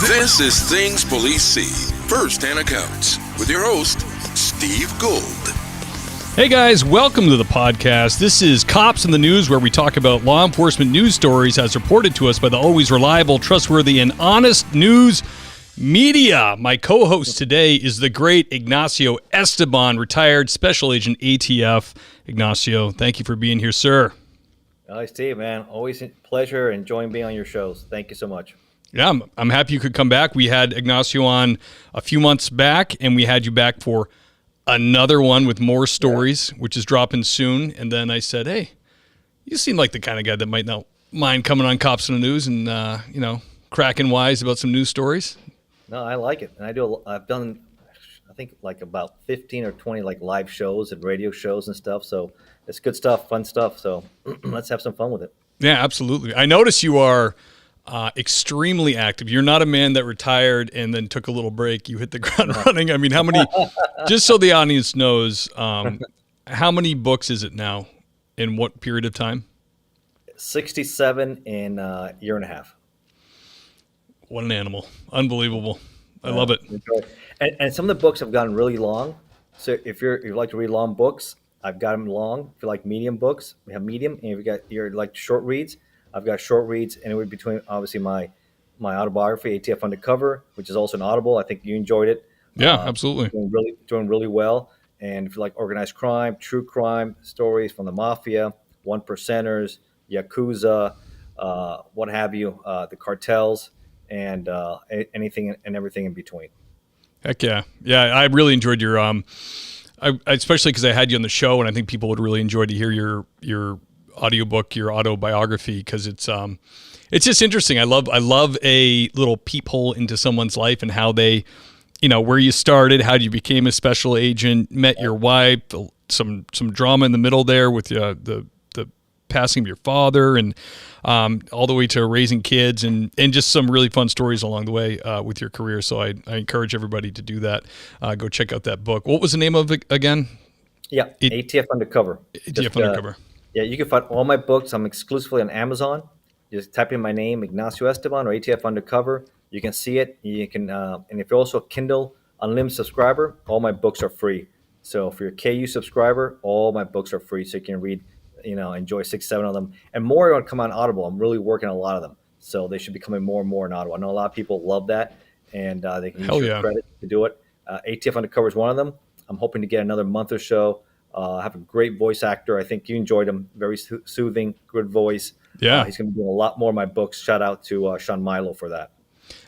This is Things Police See, First-Hand Accounts, with your host, Steve Gold. Hey guys, welcome to the podcast. This is Cops in the News, where we talk about law enforcement news stories as reported to us by the always reliable, trustworthy, and honest news media. My co-host today is the great Ignacio Esteban, retired Special Agent ATF. Ignacio, thank you for being here, sir. Hi, Steve, man. Always a pleasure, enjoying being on your shows. Thank you so much. Yeah, I'm happy you could come back. We had Ignacio on a few months back, and we had you back for another one with more stories, which is dropping soon. And then I said, hey, you seem like the kind of guy that might not mind coming on Cops in the News and, cracking wise about some news stories. No, I like it. And I've done, I think, like about 15 or 20 like live shows and radio shows and stuff. So it's good stuff, fun stuff. So let's have some fun with it. Yeah, absolutely. I notice you are extremely active. You're not a man that retired and then took a little break. You hit the ground running. I mean, how many, just so the audience knows, how many books is it now? In what period of time? 67 in a year and a half. What an animal. Unbelievable. I love it. And some of the books have gotten really long. So if you like to read long books, I've got them long. If you like medium books, we have medium. And if you like short reads, I've got short reads anywhere between, obviously, my autobiography, ATF Undercover, which is also an Audible. I think you enjoyed it. Yeah, absolutely. Doing really well. And if you like organized crime, true crime stories from the mafia, one percenters, Yakuza, what have you, the cartels, and anything and everything in between. Heck yeah. Yeah, I really enjoyed your, especially because I had you on the show, and I think people would really enjoy to hear your audiobook, your autobiography, because it's just interesting. I love a little peephole into someone's life and how they, where you started, how you became a special agent, met your wife, some drama in the middle there with the passing of your father, and all the way to raising kids, and just some really fun stories along the way with your career. So I encourage everybody to do that. Go check out that book. What was the name of it again? Yeah, ATF Undercover. ATF Undercover. Yeah, you can find all my books. I'm exclusively on Amazon. Just type in my name, Ignacio Esteban, or ATF Undercover. You can see it. You can, and if you're also a Kindle Unlimited subscriber, all my books are free. So if you're a KU subscriber, all my books are free, so you can read, enjoy 6-7 of them, and more are going to come on Audible. I'm really working on a lot of them, so they should be coming more and more in Audible. I know a lot of people love that, and they can use your credit to do it. ATF Undercover is one of them. I'm hoping to get another month or so. I have a great voice actor. I think you enjoyed him. Very soothing, good voice. Yeah. He's going to be doing a lot more of my books. Shout out to Sean Milo for that.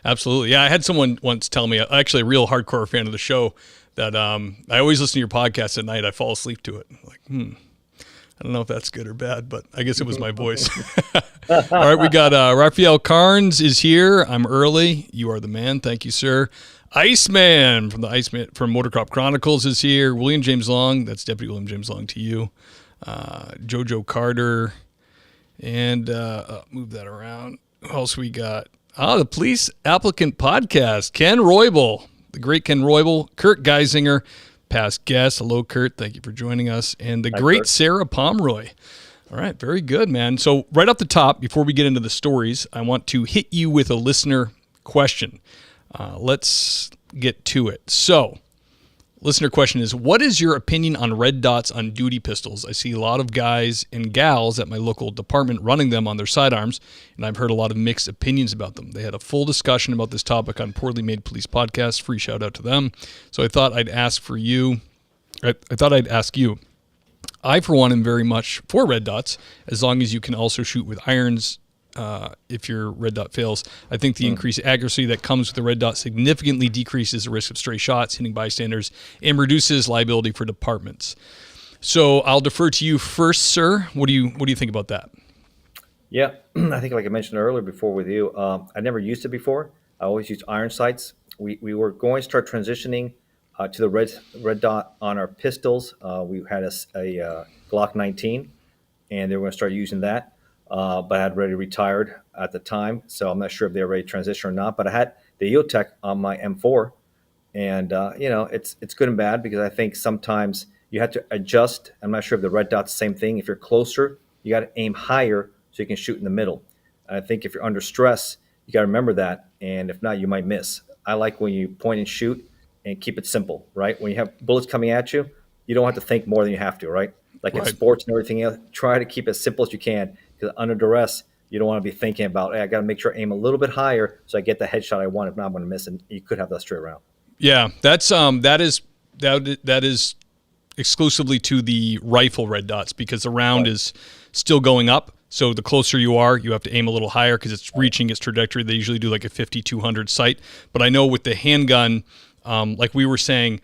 Absolutely. Yeah, I had someone once tell me, actually a real hardcore fan of the show, that I always listen to your podcast at night. I fall asleep to it. Like, I don't know if that's good or bad, but I guess it was my voice. All right, we got Raphael Carnes is here. I'm early. You are the man. Thank you, sir. Iceman from Motorcop Chronicles is here. William James Long, that's Deputy William James Long to you. Jojo Carter, and move that around. Who else we got? The Police Applicant Podcast. Ken Roybal, the great Ken Roybal. Kurt Geisinger, past guest. Hello, Kurt. Thank you for joining us. And the great Kurt. Sarah Pomeroy. All right, very good, man. So right off the top, before we get into the stories, I want to hit you with a listener question. Let's get to it. So, listener question is, what is your opinion on red dots on duty pistols? I see a lot of guys and gals at my local department running them on their sidearms, and I've heard a lot of mixed opinions about them. They had a full discussion about this topic on Poorly Made Police podcast. Free shout out to them. So I thought I'd ask you. I, for one, am very much for red dots, as long as you can also shoot with irons. If your red dot fails, I think the increased accuracy that comes with the red dot significantly decreases the risk of stray shots hitting bystanders and reduces liability for departments. So I'll defer to you first, sir. What do you think about that? Yeah, I think like I mentioned earlier before with you, I never used it before. I always used iron sights. We were going to start transitioning to the red dot on our pistols. We had a Glock 19, and they were going to start using that. But I had already retired at the time, so I'm not sure if they were ready to transition or not. But I had the EOTech on my M4, and it's good and bad, because I think sometimes you have to adjust. I'm not sure if the red dot's the same thing. If you're closer, you got to aim higher so you can shoot in the middle. And I think if you're under stress, You got to remember that, and if not, you might miss. I like when you point and shoot and keep it simple, right? When you have bullets coming at you, you don't have to think more than you have to, right? Like in Right. sports and everything else, try to keep it as simple as you can, because under duress, you don't want to be thinking about, hey, I got to make sure I aim a little bit higher so I get the headshot I want. If not, I'm going to miss, and you could have that straight around. Yeah, that is exclusively to the rifle red dots, because the round is still going up. So the closer you are, you have to aim a little higher because it's reaching its trajectory. They usually do like a 50-200 sight. But I know with the handgun, like we were saying,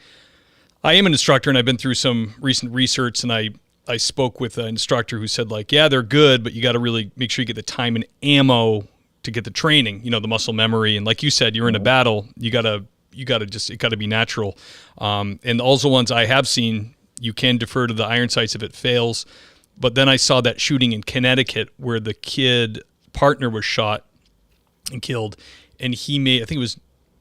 I am an instructor and I've been through some recent research, and I spoke with an instructor who said, like, yeah, they're good, but you got to really make sure you get the time and ammo to get the training, the muscle memory. And like you said, you're in a battle, you got to it got to be natural. And also ones I have seen, you can defer to the iron sights if it fails. But then I saw that shooting in Connecticut where the kid partner was shot and killed, and he made, I think it was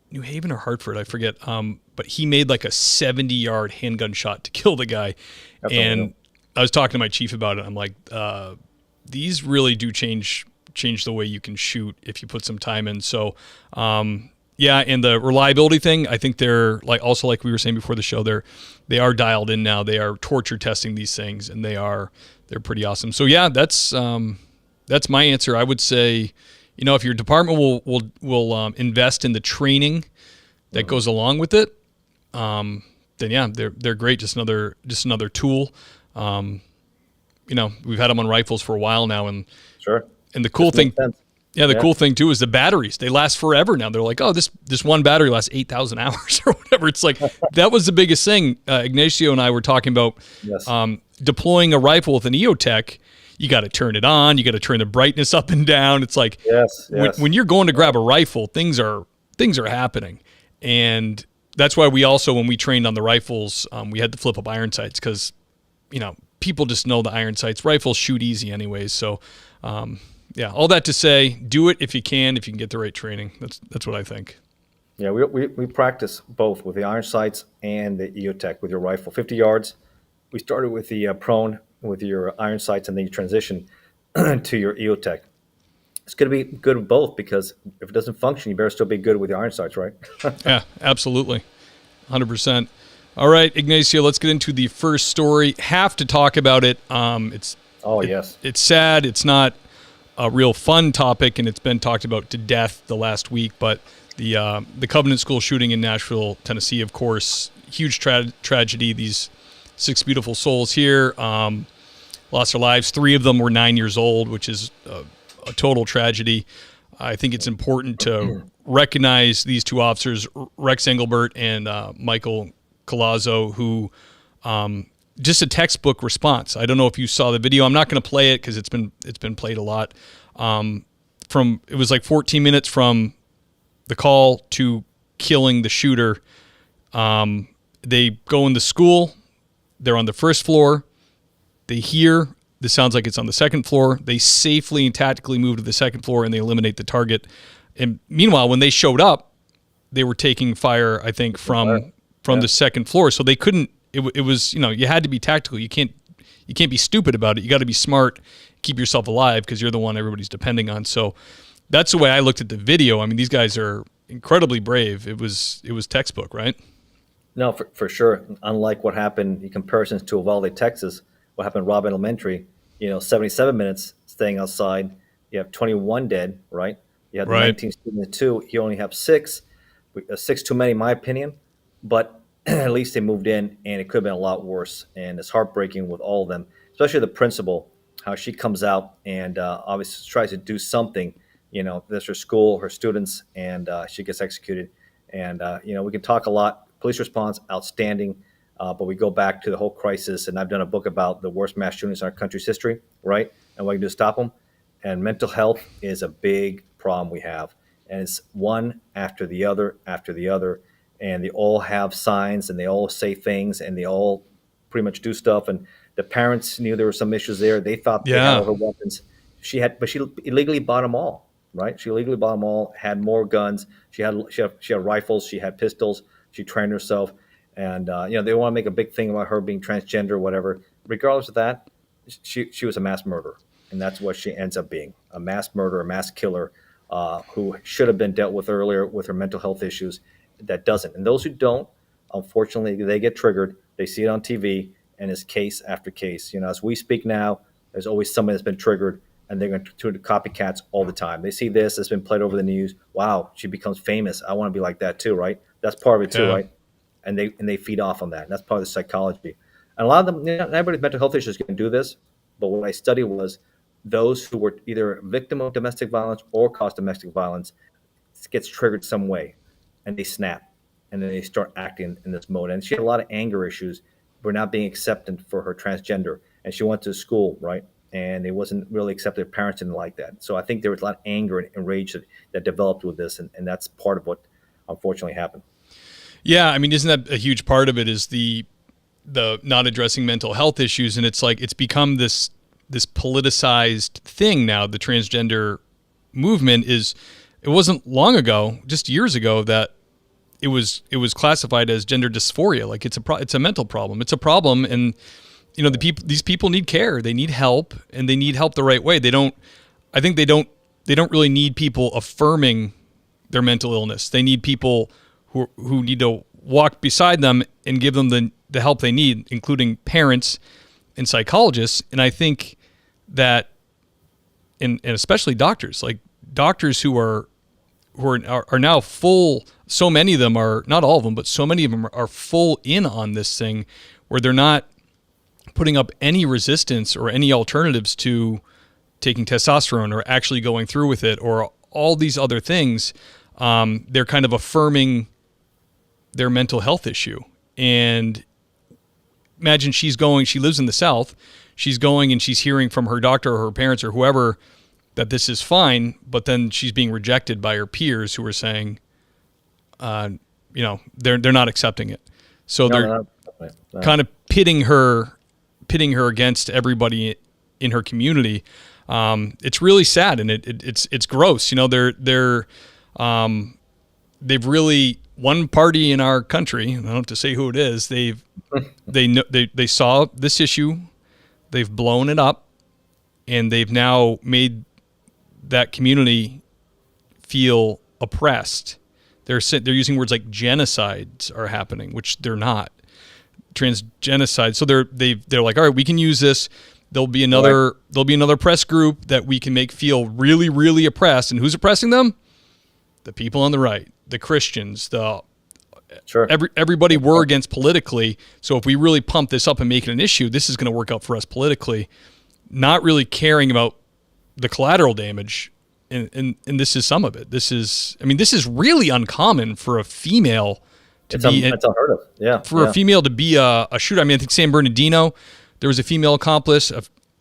New Haven or Hartford, I forget. But he made like a 70-yard handgun shot to kill the guy. That's and unreal. I was talking to my chief about it. I'm like, these really do change the way you can shoot if you put some time in. So, yeah, and the reliability thing, I think they're like we were saying before the show, they are dialed in now. They are torture testing these things, and they're pretty awesome. So yeah, that's my answer. I would say, if your department will invest in the training that goes along with it, then yeah, they're great. Just another tool. We've had them on rifles for a while now, and Sure. and the cool Makes thing. sense. Yeah, the cool thing too is the batteries. They last forever now. They're like, oh, this one battery lasts 8,000 hours or whatever. It's like, that was the biggest thing. Ignacio and I were talking about Yes. deploying a rifle with an EOTech. You got to turn it on. You got to turn the brightness up and down. It's like, Yes. when you're going to grab a rifle, things are happening. And that's why we also, when we trained on the rifles, we had to flip up iron sights because, people just know the iron sights. Rifles shoot easy anyways. So, yeah, all that to say, do it if you can get the right training. That's what I think. Yeah, we practice both with the iron sights and the EOTech with your rifle. 50 yards. We started with the prone with your iron sights, and then you transition to your EOTech. It's going to be good with both, because if it doesn't function, you better still be good with the iron sights, right? Yeah, absolutely. 100%. All right, Ignacio, let's get into the first story. Have to talk about it. Yes. It's sad. It's not a real fun topic, and it's been talked about to death the last week. But the Covenant School shooting in Nashville, Tennessee, of course, huge tragedy. These 6 beautiful souls here lost their lives. 3 of them were 9 years old, which is a total tragedy. I think it's important to recognize these 2 officers, Rex Engelbert and Michael Colazzo, who just a textbook response. I don't know if you saw the video. I'm not going to play it because it's been played a lot. It was like 14 minutes from the call to killing the shooter. They go in the school. They're on the first floor. They hear this sounds like it's on the second floor. They safely and tactically move to the second floor, and they eliminate the target. And meanwhile, when they showed up, they were taking fire, I think, from the second floor. So they couldn't. It was, you had to be tactical. You can't be stupid about it. You got to be smart, keep yourself alive, because you're the one everybody's depending on. So that's the way I looked at the video. I mean, these guys are incredibly brave. It was textbook, right? No, for sure. Unlike what happened in comparisons to Uvalde, Texas, what happened at Robb Elementary, 77 minutes staying outside. You have 21 dead, right? You had the 19 students, 2. You only have 6. 6 too many, in my opinion. But at least they moved in, and it could have been a lot worse. And it's heartbreaking with all of them, especially the principal, how she comes out and obviously tries to do something. That's her school, her students, and she gets executed. And, we can talk a lot. Police response, outstanding. But we go back to the whole crisis, and I've done a book about the worst mass shootings in our country's history, right? And what we can do to stop them. And mental health is a big problem we have. And it's one after the other, and they all have signs, and they all say things, and they all pretty much do stuff. And the parents knew there were some issues there. They thought they had all her weapons. But she illegally bought them all, right? She illegally bought them all, had more guns. She had rifles. She had pistols. She trained herself. And, they want to make a big thing about her being transgender or whatever. Regardless of that, she was a mass murderer. And that's what she ends up being, a mass murderer, a mass killer who should have been dealt with earlier with her mental health issues that doesn't. And those who don't, unfortunately, they get triggered. They see it on TV, and it's case after case. As we speak now, there's always somebody that's been triggered, and they're going to copycats all the time. They see this, it's been played over the news. Wow, she becomes famous. I want to be like that too, right? That's part of it too, Yeah. right? And they feed off on that. And that's part of the psychology. And a lot of them, not everybody with mental health issues can do this. But what I studied was those who were either a victim of domestic violence or caused domestic violence gets triggered some way, and they snap, and then they start acting in this mode. And she had a lot of anger issues for not being accepted for her transgender, and she went to school, right? And it wasn't really accepted. Her parents didn't like that. So I think there was a lot of anger and rage that developed with this, and that's part of what unfortunately happened. Yeah, I mean, isn't that a huge part of it? Is the not addressing mental health issues, and it's like it's become this politicized thing now. The transgender movement is. It wasn't long ago, just years ago, that it was classified as gender dysphoria. Like it's a mental problem. It's a problem, and these people need care. They need help, and they need help the right way. They don't really need people affirming their mental illness. They need people who need to walk beside them and give them the help they need, including parents and psychologists. And I think that, and especially doctors, like doctors who are now full. So many of them are, not all of them, but so many of them are full in on this thing, where they're not putting up any resistance or any alternatives to taking testosterone or actually going through with it or all these other things. They're kind of affirming their mental health issue. And imagine she lives in the South. She's going and she's hearing from her doctor or her parents or whoever that this is fine, but then she's being rejected by her peers who are saying, they're not accepting it. So they're kind of pitting her against everybody in her community. It's really sad, and it's gross. They've really, one party in our country, I don't have to say who it is, they saw this issue, they've blown it up, and they've now made that community feel oppressed. They're using words like genocides are happening, which they're not. Transgenocide. So they're like, all right, we can use this. There'll be another press group that we can make feel really, really oppressed. And who's oppressing them? The people on the right, the Christians, everybody we're against politically. So if we really pump this up and make it an issue, this is going to work out for us politically. Not really caring about the collateral damage, and this is some of it. This is really uncommon for a female to be. It's unheard of. Yeah. For a female to be a shooter. I mean, I think San Bernardino, there was a female accomplice,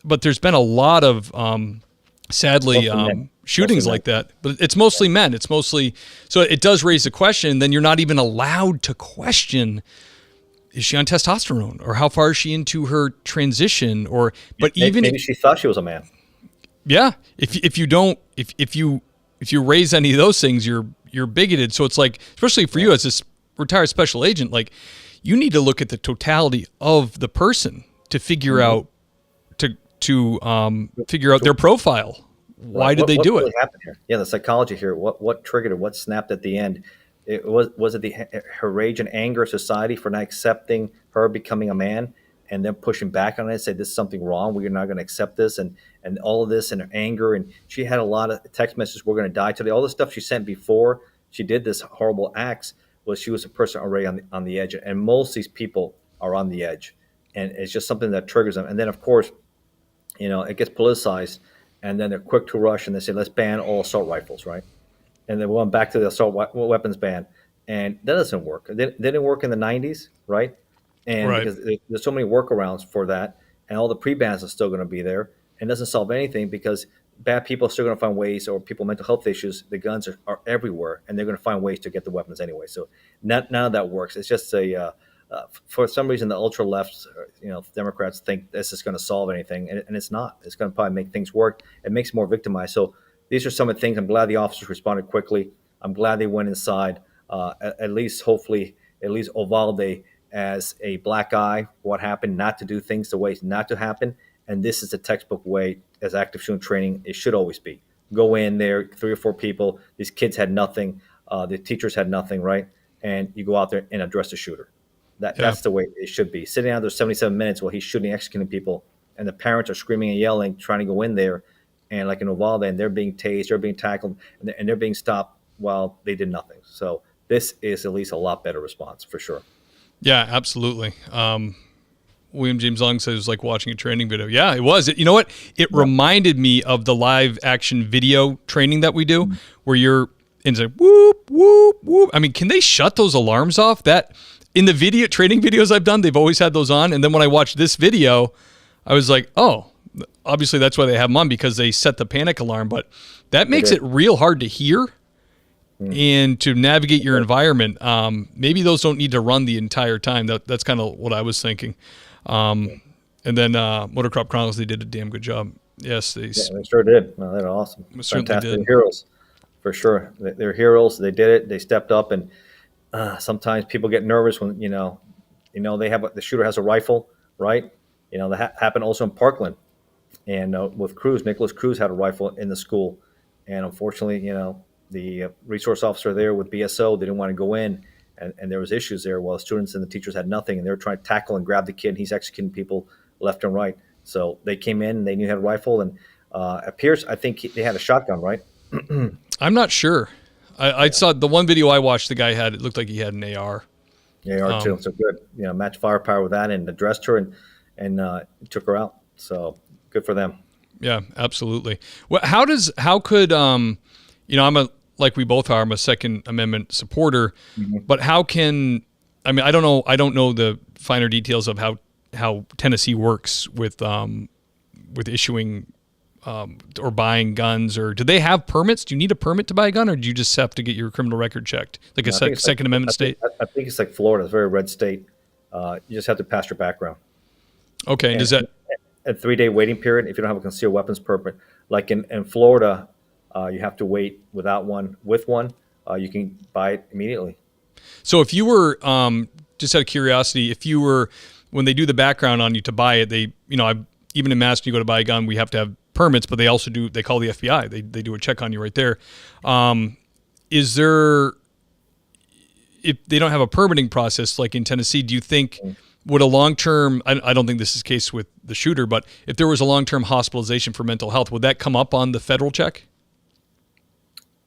but there's been a lot of, sadly, shootings like that. But it's mostly men. It's mostly, so it does raise the question. Then you're not even allowed to question, is she on testosterone, or how far is she into her transition, Maybe she thought she was a man. Yeah, if you raise any of those things, you're bigoted. So it's like, especially for you as this retired special agent, like you need to look at the totality of the person to figure out figure out their profile. Why did they do it? What happened here? Yeah, the psychology here. What triggered it? What snapped at the end? Was it her rage and anger of society for not accepting her becoming a man, and then pushing back on it and say this is something wrong, we're not going to accept this, and all of this, and her anger. And she had a lot of text messages, we're going to die today. All the stuff she sent before she did this horrible acts was she was a person already on the edge. And most of these people are on the edge, and it's just something that triggers them. And then of course, it gets politicized, and then they're quick to rush and they say, let's ban all assault rifles, right? And then we went back to the assault weapons ban, and that doesn't work. It didn't work in the 90s, right? And because there's so many workarounds for that, and all the pre-bans are still going to be there, and it doesn't solve anything because bad people are still going to find ways, or people with mental health issues, the guns are everywhere, and they're going to find ways to get the weapons anyway. So none of that works. It's just for some reason, the ultra left, Democrats think this is going to solve anything, and it's not. It's going to probably make things work. It makes it more victimized. So these are some of the things. I'm glad the officers responded quickly. I'm glad they went inside. At least Uvalde, as a black eye, what happened, not to do things the way not to happen. And this is a textbook way, as active shooter training, it should always be. go in there, 3 or 4 people. These kids had nothing. The teachers had nothing, right? And you go out there and address the shooter. That's the way it should be. Sitting out there 77 minutes while he's shooting, executing people, and the parents are screaming and yelling, trying to go in there, and like in Uvalde, and they're being tased, they're being tackled, and they're being stopped while they did nothing. So this is at least a lot better response for sure. Yeah, absolutely. William James Long says it was like watching a training video. Yeah, it was. You know what? It reminded me of the live action video training that we do, where you're in like whoop, whoop, whoop. I mean, can they shut those alarms off? That in the video training videos I've done, they've always had those on. And then when I watched this video, I was like, oh, obviously that's why they have them on, because they set the panic alarm. But that makes it real hard to hear and to navigate your environment. Maybe those don't need to run the entire time. That's kind of what I was thinking. And then Motocrop Chronicles, they did a damn good job. Yes, they sure did. No, they're awesome. Fantastic heroes, for sure. They're heroes. They did it. They stepped up. And sometimes people get nervous when they have the shooter has a rifle, right? That happened also in Parkland, and with Cruz, Nicholas Cruz had a rifle in the school, and unfortunately, the resource officer there with BSO, they didn't want to go in. And there was issues there while the students and the teachers had nothing, and they were trying to tackle and grab the kid, and he's executing people left and right. So they came in, and they knew he had a rifle, and I think they had a shotgun, right? I'm not sure. I saw the one video I watched, the guy it looked like he had an AR. AR too, so good. Match firepower with that, and addressed her and took her out. So good for them. Yeah, absolutely. Well, how could like we both are, I'm a Second Amendment supporter, but how can, I don't know the finer details of how Tennessee works with issuing or buying guns, or do they have permits? Do you need a permit to buy a gun, or do you just have to get your criminal record checked? Like Second Amendment state? I think it's like Florida. It's a very red state. You just have to pass your background. Okay. And does that... A 3-day waiting period if you don't have a concealed weapons permit. Like in Florida, you have to wait without one. With one, you can buy it immediately. So if you were, just out of curiosity, when they do the background on you to buy it, even in Mass, when you go to buy a gun, we have to have permits, but they also they call the FBI. They do a check on you right there. Is there, if they don't have a permitting process like in Tennessee, do you think would a long-term, I don't think this is the case with the shooter, but if there was a long-term hospitalization for mental health, would that come up on the federal check?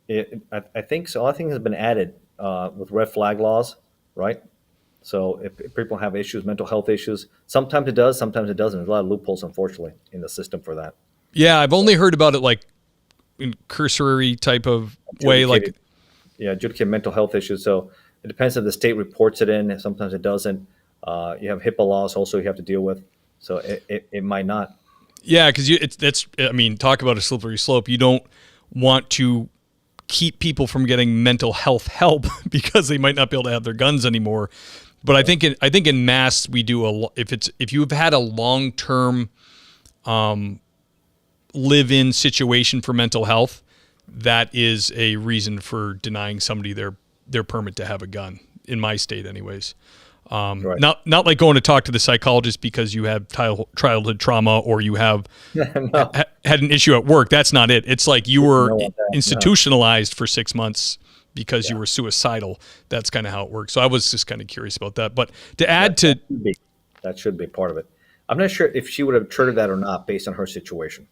I think so. I think has been added with red flag laws, right? So if people have issues, mental health issues, sometimes it does, sometimes it doesn't. There's a lot of loopholes, unfortunately, in the system for that. Yeah, I've only heard about it like in cursory type of way, like adjudicated mental health issues. So it depends if the state reports it in. Sometimes it doesn't. You have HIPAA laws also you have to deal with. So it might not. Yeah, because talk about a slippery slope. You don't want to keep people from getting mental health help because they might not be able to have their guns anymore. But I think in Mass we do if you've had a long-term live-in situation for mental health, that is a reason for denying somebody their permit to have a gun in my state, anyways. Right. Not like going to talk to the psychologist because you have childhood trauma or you have had an issue at work. That's not it. It's like you were institutionalized for 6 months because you were suicidal. That's kind of how it works. So I was just kind of curious about that. But to add that should be part of it. I'm not sure if she would have triggered that or not based on her situation.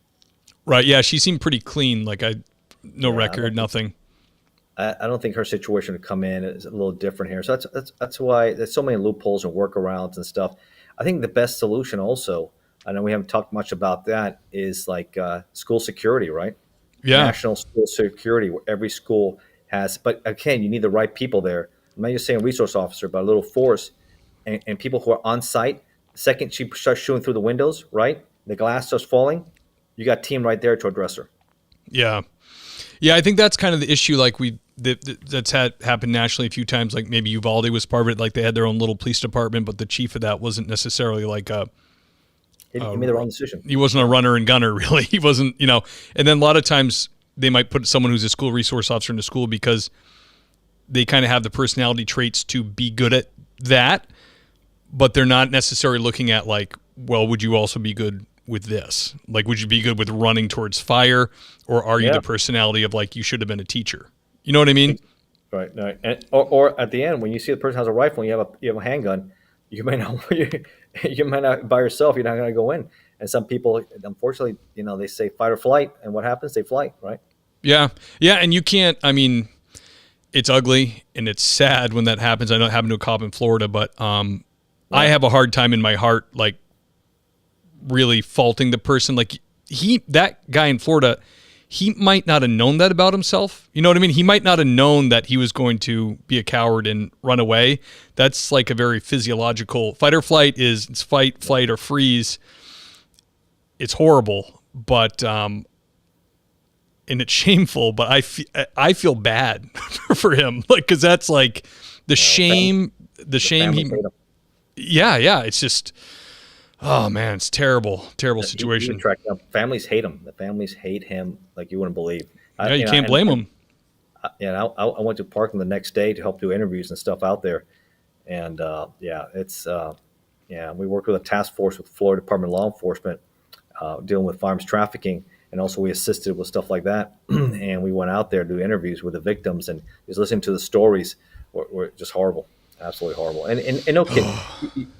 Right. Yeah. She seemed pretty clean. Like no record, nothing. I don't think her situation would come in. It's a little different here. So that's why there's so many loopholes and workarounds and stuff. I think the best solution also, I know we haven't talked much about that, is like school security, right? Yeah. National school security, where every school has, but again, you need the right people there. I'm not just saying resource officer, but a little force and people who are on site. The second she starts shooting through the windows, right? The glass starts falling. You got a team right there to address her. Yeah. Yeah, I think that's kind of the issue. Like that's happened nationally a few times. Like maybe Uvalde was part of it. Like they had their own little police department, but the chief of that wasn't necessarily like he made the wrong decision. He wasn't a runner and gunner, really. He wasn't, And then a lot of times they might put someone who's a school resource officer into school because they kind of have the personality traits to be good at that, but they're not necessarily looking at like, well, would you also be good with this? Like, would you be good with running towards fire, or are you Yeah. the personality of like, you should have been a teacher? You know what I mean? Right. No, or at the end, when you see the person has a rifle and you have a handgun, you might not you might not by yourself. You're not going to go in. And some people, unfortunately, they say fight or flight, and what happens? They flight. Right. Yeah. Yeah. And you can't, I mean, it's ugly and it's sad when that happens. I know it happened to a cop in Florida, but I have a hard time in my heart, like, really faulting the person. Like, that guy in Florida, he might not have known that about himself. You know what I mean? He might not have known that he was going to be a coward and run away. That's like a very physiological fight or flight. It's fight, flight, or freeze. It's horrible, but and it's shameful. But I feel bad for him, like, because that's like the shame. The shame he. Yeah. It's just. Oh man, it's terrible situation. Families hate him. The families hate him like you wouldn't believe. Yeah, you can't blame them. Yeah, I went to Parkland the next day to help do interviews and stuff out there, and we worked with a task force with Florida Department of Law Enforcement dealing with firearms trafficking, and also we assisted with stuff like that. And we went out there to do interviews with the victims, and just listening to the stories were just horrible. Absolutely horrible. And no kidding.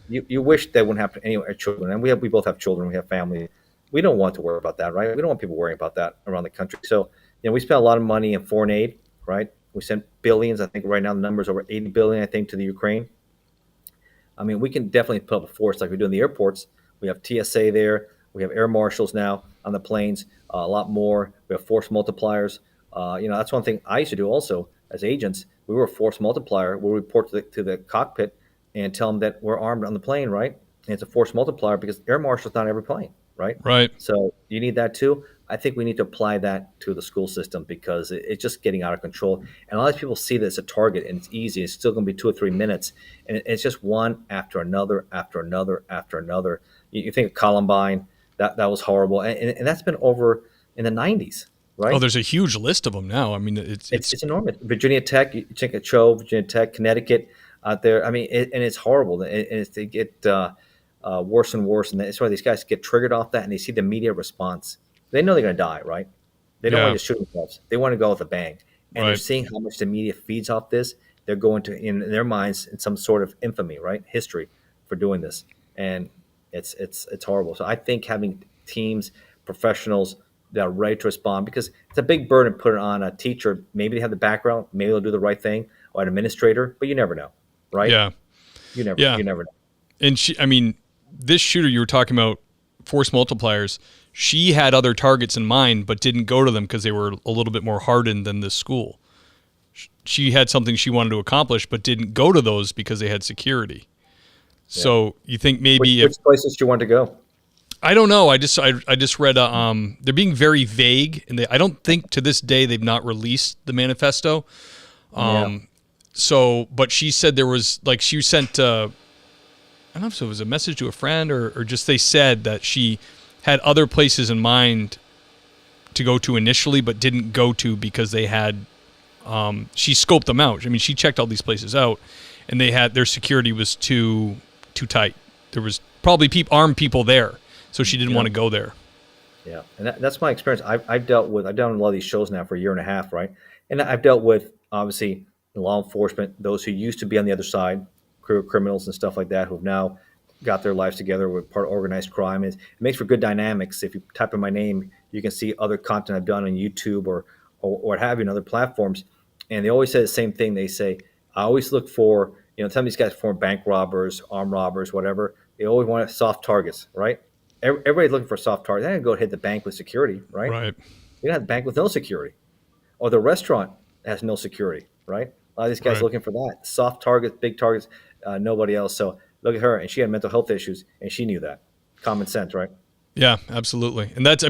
You wish that wouldn't happen to any of our children. And we both have children. We have family. We don't want to worry about that, right? We don't want people worrying about that around the country. So, we spent a lot of money in foreign aid, right? We sent billions. I think right now the number is over 80 billion, I think, to the Ukraine. I mean, we can definitely put up a force like we do in the airports. We have TSA there. We have air marshals now on the planes, a lot more. We have force multipliers. That's one thing I used to do also as agents. We were a force multiplier. We'll report to the cockpit and tell them that we're armed on the plane, right? And it's a force multiplier because air marshal's not every plane, right? Right. So you need that too. I think we need to apply that to the school system because it's just getting out of control. And a lot of people see that it's a target and it's easy. It's still going to be 2 or 3 minutes. And it's just one after another, after another, after another. You think of Columbine, that was horrible. And that's been over in the 90s. Right? Oh, there's a huge list of them now. I mean, it's enormous. Virginia Tech, you think of Cho, Virginia Tech, Connecticut out there. I mean, and it's horrible. And they get worse and worse. And that's why these guys get triggered off that and they see the media response. They know they're going to die, right? They don't want to shoot themselves. They want to go with a bang. And they're seeing how much the media feeds off this. They're going to, in their minds, in some sort of infamy, right? History for doing this. And it's horrible. So I think having teams, professionals, that are ready to respond because it's a big burden to put it on a teacher. Maybe they have the background, maybe they'll do the right thing, or an administrator, but you never know, right? Yeah. You never know. And this shooter you were talking about, force multipliers, she had other targets in mind, but didn't go to them because they were a little bit more hardened than this school. She had something she wanted to accomplish, but didn't go to those because they had security. Yeah. So you think maybe which places do you want to go? I don't know. I just read they're being very vague, and I don't think to this day they've not released the manifesto. So, but she said there was like she sent I don't know if it was a message to a friend or just they said that she had other places in mind to go to initially, but didn't go to because they had she scoped them out. I mean, she checked all these places out, and they had their security was too tight. There was probably armed people there. So she didn't want to go there. Yeah, and that's my experience. I've done a lot of these shows now for a year and a half, right? And I've dealt with, obviously, law enforcement, those who used to be on the other side, criminals and stuff like that, who have now got their lives together with part of organized crime. It makes for good dynamics. If you type in my name, you can see other content I've done on YouTube or what have you, on other platforms. And they always say the same thing. They say, I always look for, some of these guys form bank robbers, armed robbers, whatever. They always want soft targets, right? Everybody's looking for soft targets. They're going to go hit the bank with security, right? Right. You have the bank with no security. Or the restaurant has no security, right? A lot of these guys looking for that. Soft targets, big targets, nobody else. So look at her. And she had mental health issues, and she knew that. Common sense, right? Yeah, absolutely. And that's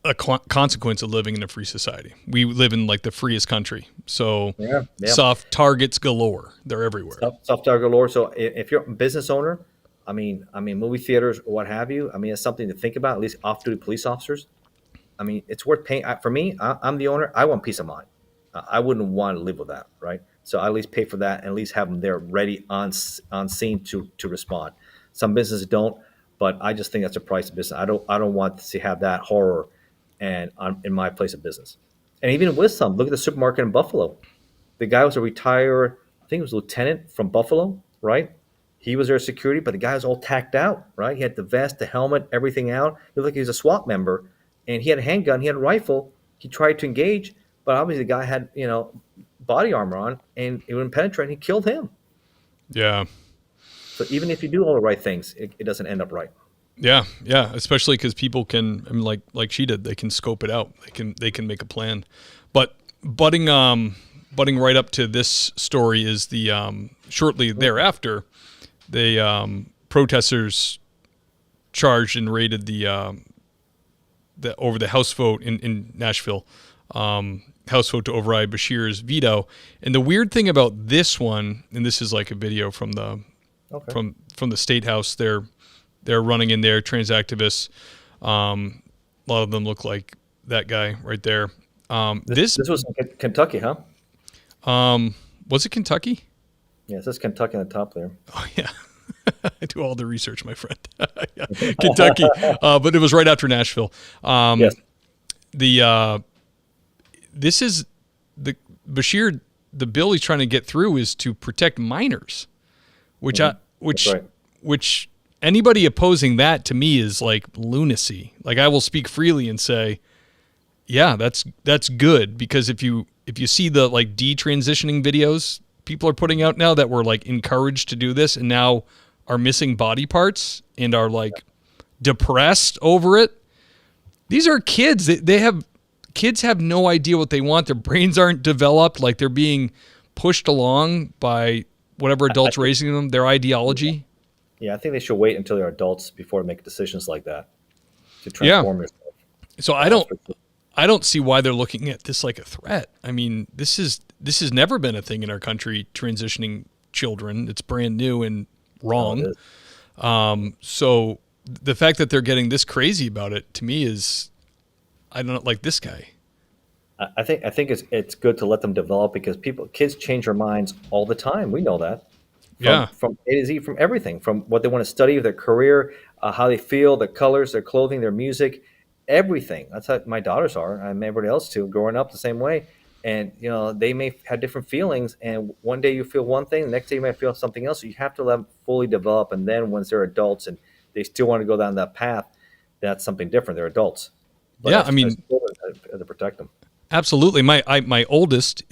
a consequence of living in a free society. We live in like the freest country. So soft targets galore. They're everywhere. Soft target galore. So if you're a business owner, I mean, movie theaters or what have you, it's something to think about, at least off-duty police officers. It's worth paying. For me, I'm the owner. I want peace of mind. I wouldn't want to live with that, right? So I at least pay for that and at least have them there ready on scene to respond. Some businesses don't, but I just think that's a price of business. I don't want to have that horror and in my place of business. And even with some, look at the supermarket in Buffalo. The guy was a retired, I think it was a lieutenant from Buffalo, right? He was their security, but the guy was all tacked out, right? He had the vest, the helmet, everything out. He looked like he was a SWAT member, and he had a handgun, he had a rifle. He tried to engage, but obviously the guy had, body armor on, and it wouldn't penetrate. And he killed him. Yeah. So even if you do all the right things, it doesn't end up right. Yeah. Yeah. Especially because people can, I mean, like she did, they can scope it out. They can make a plan. But butting right up to this story is the shortly thereafter, they protesters charged and raided the over the House vote in Nashville, House vote to override Bashir's veto. And the weird thing about this one, and this is like a video from the from the State House, they're running in there, trans activists. A lot of them look like that guy right there. This was in Kentucky, huh? Was it Kentucky? Yeah, it says Kentucky on the top there. Oh yeah. I do all the research, my friend. Yeah. Kentucky, but it was right after Nashville. Yes. This is the Bashir. The bill he's trying to get through is to protect minors, which which anybody opposing that to me is like lunacy. Like I will speak freely and say, yeah, that's good, because if you see the like detransitioning videos people are putting out now that were like encouraged to do this and now are missing body parts and are like depressed over it. These are kids. Kids have no idea what they want. Their brains aren't developed. Like they're being pushed along by whatever adults raising them, their ideology. Yeah, I think they should wait until they're adults before they make decisions like that to transform yourself. So I don't see why they're looking at this like a threat. I mean, this has never been a thing in our country, transitioning children. It's brand new and wrong. So the fact that they're getting this crazy about it to me is, I don't like this guy. I think it's good to let them develop, because kids change their minds all the time. We know that. From A to Z, from everything, from what they want to study, their career, how they feel, their colors, their clothing, their music, everything. That's how my daughters are, and everybody else too, growing up the same way. And they may have different feelings, and one day you feel one thing, the next day you might feel something else. So you have to let them fully develop, and then once they're adults and they still want to go down that path, that's something different. They're adults. But I mean, to protect them. Absolutely. My oldest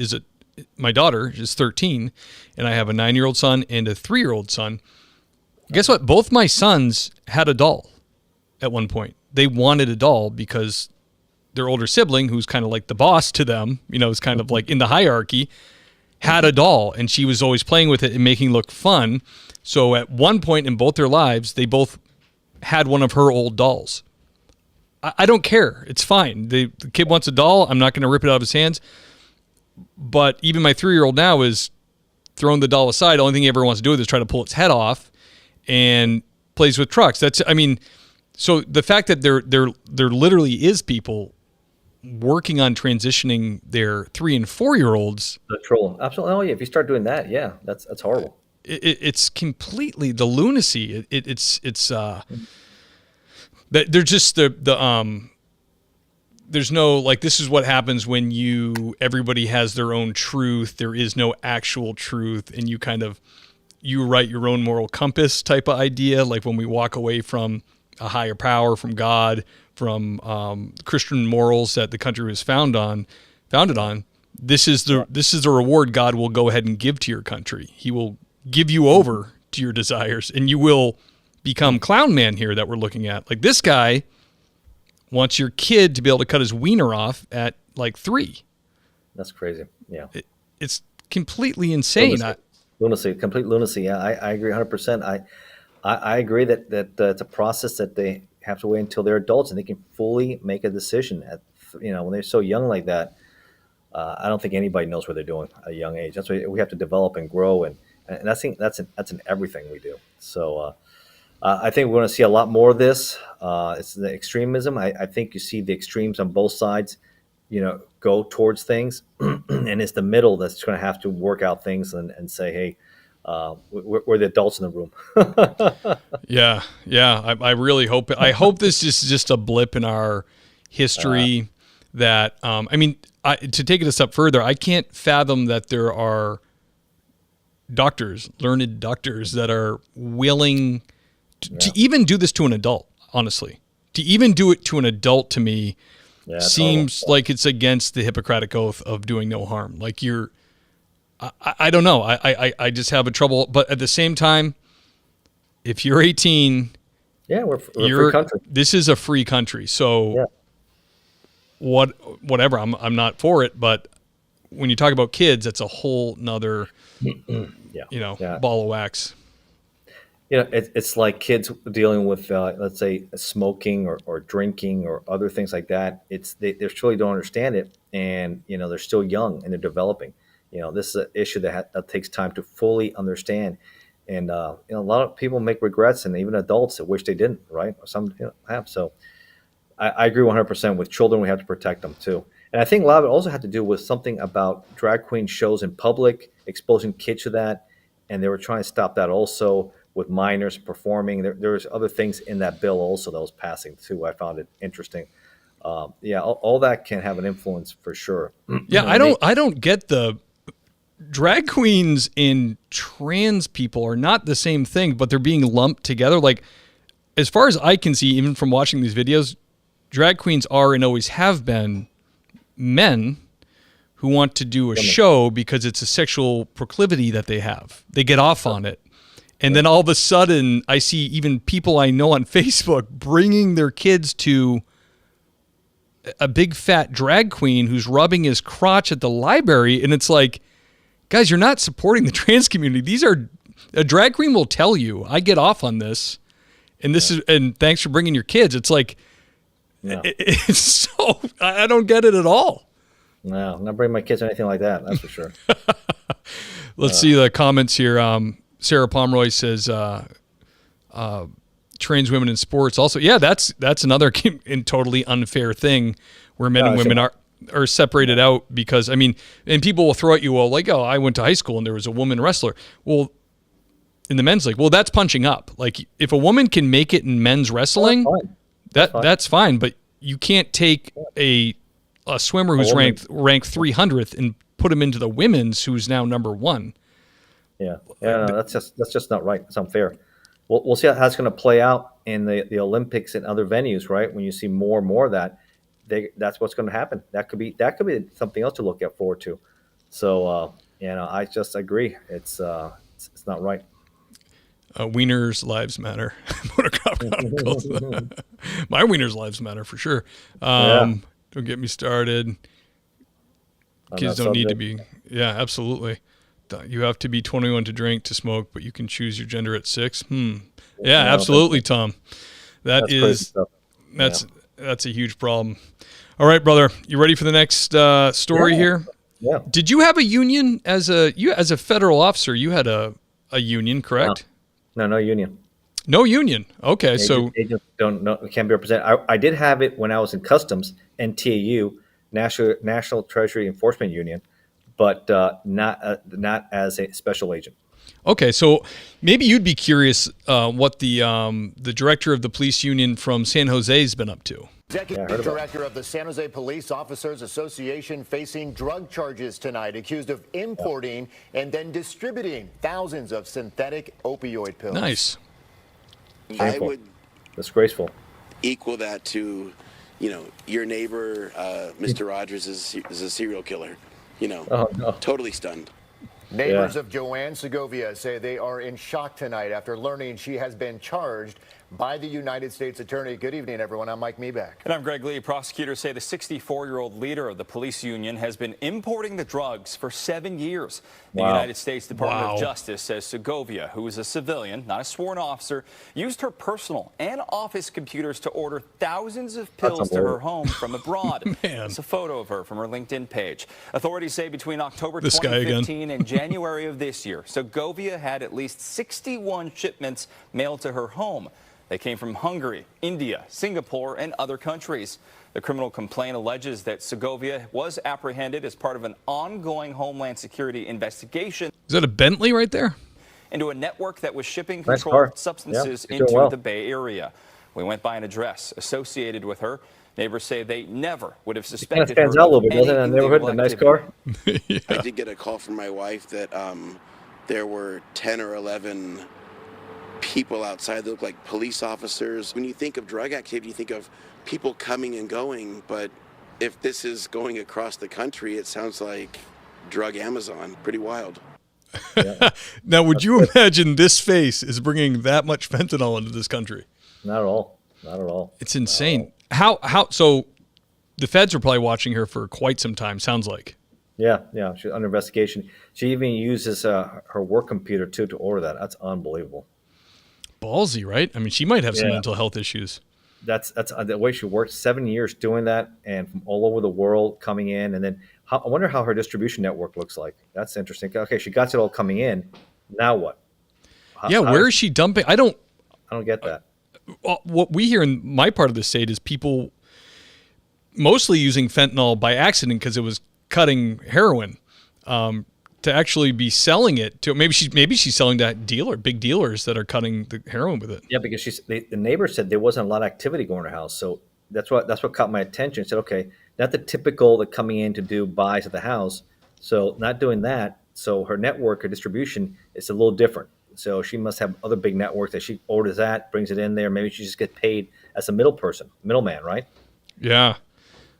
my daughter is 13, and I have a 9-year-old son and a 3-year-old son. Guess what? Both my sons had a doll at one point. They wanted a doll because their older sibling, who's kind of like the boss to them, is kind of like in the hierarchy, had a doll, and she was always playing with it and making it look fun. So at one point in both their lives, they both had one of her old dolls. I don't care. It's fine. The kid wants a doll. I'm not going to rip it out of his hands. But even my 3-year-old now is throwing the doll aside. The only thing he ever wants to do is try to pull its head off and plays with trucks. So the fact that there literally is people working on transitioning their 3 and 4-year-olds. The troll. Absolutely. Oh yeah. If you start doing that, yeah, that's horrible. It's completely the lunacy. It's that they're just there's no, like, this is what happens when everybody has their own truth. There is no actual truth, and you write your own moral compass type of idea. Like when we walk away from a higher power, from God, from Christian morals that the country was founded on. This is the reward God will go ahead and give to your country. He will give you over to your desires, and you will become clown man here that we're looking at. Like this guy wants your kid to be able to cut his wiener off at like 3. That's crazy. Yeah. It's completely insane. Lunacy, complete lunacy. Yeah, I agree 100%. I agree that it's a process that they have to wait until they're adults and they can fully make a decision when they're so young like that. I don't think anybody knows what they're doing at a young age. That's why we have to develop and grow, and I think that's in everything we do. So I think we're going to see a lot more of this. It's the extremism. I think you see the extremes on both sides, go towards things, and it's the middle that's going to have to work out things and say, hey, we're the adults in the room. Yeah, yeah. I really hope. I hope this is just a blip in our history. That I mean, to take it a step further, I can't fathom that there are doctors, learned doctors, that are willing to even do this to an adult. Honestly, to even do it to an adult, to me, seems like it's against the Hippocratic Oath of doing no harm. Like I don't know. I just have a trouble. But at the same time, if you're 18, we're a free country. This is a free country. So whatever. I'm not for it. But when you talk about kids, that's a whole nother, ball of wax. It's like kids dealing with, let's say, smoking or drinking or other things like that. They truly don't understand it, and they're still young and they're developing. This is an issue that takes time to fully understand, and a lot of people make regrets, and even adults that wish they didn't, right? Or some have. So I agree 100% with children. We have to protect them too, and I think a lot of it also had to do with something about drag queen shows in public, exposing kids to that, and they were trying to stop that also with minors performing. There's other things in that bill also that was passing too. I found it interesting. All that can have an influence for sure. Yeah, I don't get the drag queens and trans people are not the same thing, but they're being lumped together. Like, as far as I can see, even from watching these videos, drag queens are and always have been men who want to do a show because it's a sexual proclivity that they have. They get off on it. And then all of a sudden, I see even people I know on Facebook bringing their kids to a big fat drag queen who's rubbing his crotch at the library. And it's like, guys, you're not supporting the trans community. A drag queen will tell you, I get off on this. And and thanks for bringing your kids. It's like, it's so, I don't get it at all. No, I'm not bringing my kids or anything like that. That's for sure. Let's see the comments here. Sarah Pomeroy says, trans women in sports also. Yeah, that's another totally unfair thing where men and women are separated out because, I mean, and people will throw at you, well, like, oh, I went to high school and there was a woman wrestler. Well, in the men's league, well, that's punching up. Like, if a woman can make it in men's wrestling, that's fine. But you can't take a swimmer who's ranked 300th and put him into the women's who's now number 1. No, that's just not right. It's unfair. We'll see how that's going to play out in the Olympics and other venues, right? When you see more and more of that, that's what's going to happen. That could be something else to look forward to. So I just agree. It's not right. Wieners lives matter. My wieners lives matter for sure. Don't get me started. Kids don't need to be. Yeah, absolutely. You have to be 21 to drink, to smoke, but you can choose your gender at 6. Yeah, absolutely, Tom. That's a huge problem. All right, brother. You ready for the next story here? Yeah. Did you have a union as a federal officer? You had a union, correct? No union. No union. Okay, so agents can't be represented. I did have it when I was in customs, NTAU, National Treasury Enforcement Union, but not as a special agent. Okay, so maybe you'd be curious what the director of the police union from San Jose has been up to. Executive Director of the San Jose Police Officers Association facing drug charges tonight, accused of importing and then distributing thousands of synthetic opioid pills. Nice. Shameful. I would disgraceful equal that to, your neighbor, Mr. Rogers is a serial killer. Oh, no. Totally stunned. Neighbors of Joanne Segovia say they are in shock tonight after learning she has been charged by the United States Attorney. Good evening, everyone. I'm Mike Meeback. And I'm Greg Lee. Prosecutors say the 64-year-old leader of the police union has been importing the drugs for 7 years. The United States Department of Justice says Segovia, who is a civilian, not a sworn officer, used her personal and office computers to order thousands of pills to her home from abroad. It's a photo of her from her LinkedIn page. Authorities say between October 2015 and January of this year, Segovia had at least 61 shipments mailed to her home. They came from Hungary, India, Singapore, and other countries. The criminal complaint alleges that Segovia was apprehended as part of an ongoing Homeland Security investigation. Is that a Bentley right there? into a network that was shipping Nice controlled car. substances Yeah, she's doing into well. the Bay Area. We went by an address associated with her. Neighbors say they never would have Kind of suspected stands her out a little of bit, doesn't it? any In the neighborhood, illegal a nice activity. car. I did get a call from my wife that there were 10 or 11 people outside that look like police officers. When you think of drug activity, you think of people coming and going, but if this is going across the country, it sounds like drug Amazon. Pretty wild. Now, would you imagine this face is bringing that much fentanyl into this country? Not at all. Not at all. It's insane. So the feds are probably watching her for quite some time, sounds like. Yeah, yeah. She's under investigation. She even uses her work computer too to order that. That's unbelievable. Ballsy, right? I mean, she might have some Yeah. mental health issues. That's the way she worked. 7 years doing that, and from all over the world coming in, and then I wonder how her distribution network looks like. That's interesting. Okay, she got it all coming in. Now what? Where is she dumping? I don't get that. what we hear in my part of the state is people mostly using fentanyl by accident because it was cutting heroin, to actually be selling it to maybe she's selling to big dealers that are cutting the heroin with it. Yeah, because the neighbor said there wasn't a lot of activity going in her house, so that's what caught my attention. Said, okay, not the typical that coming in to do buys at the house, so not doing that. So her network, her distribution is a little different. So she must have other big networks that she orders that, brings it in there. Maybe she just gets paid as a middleman, right? Yeah.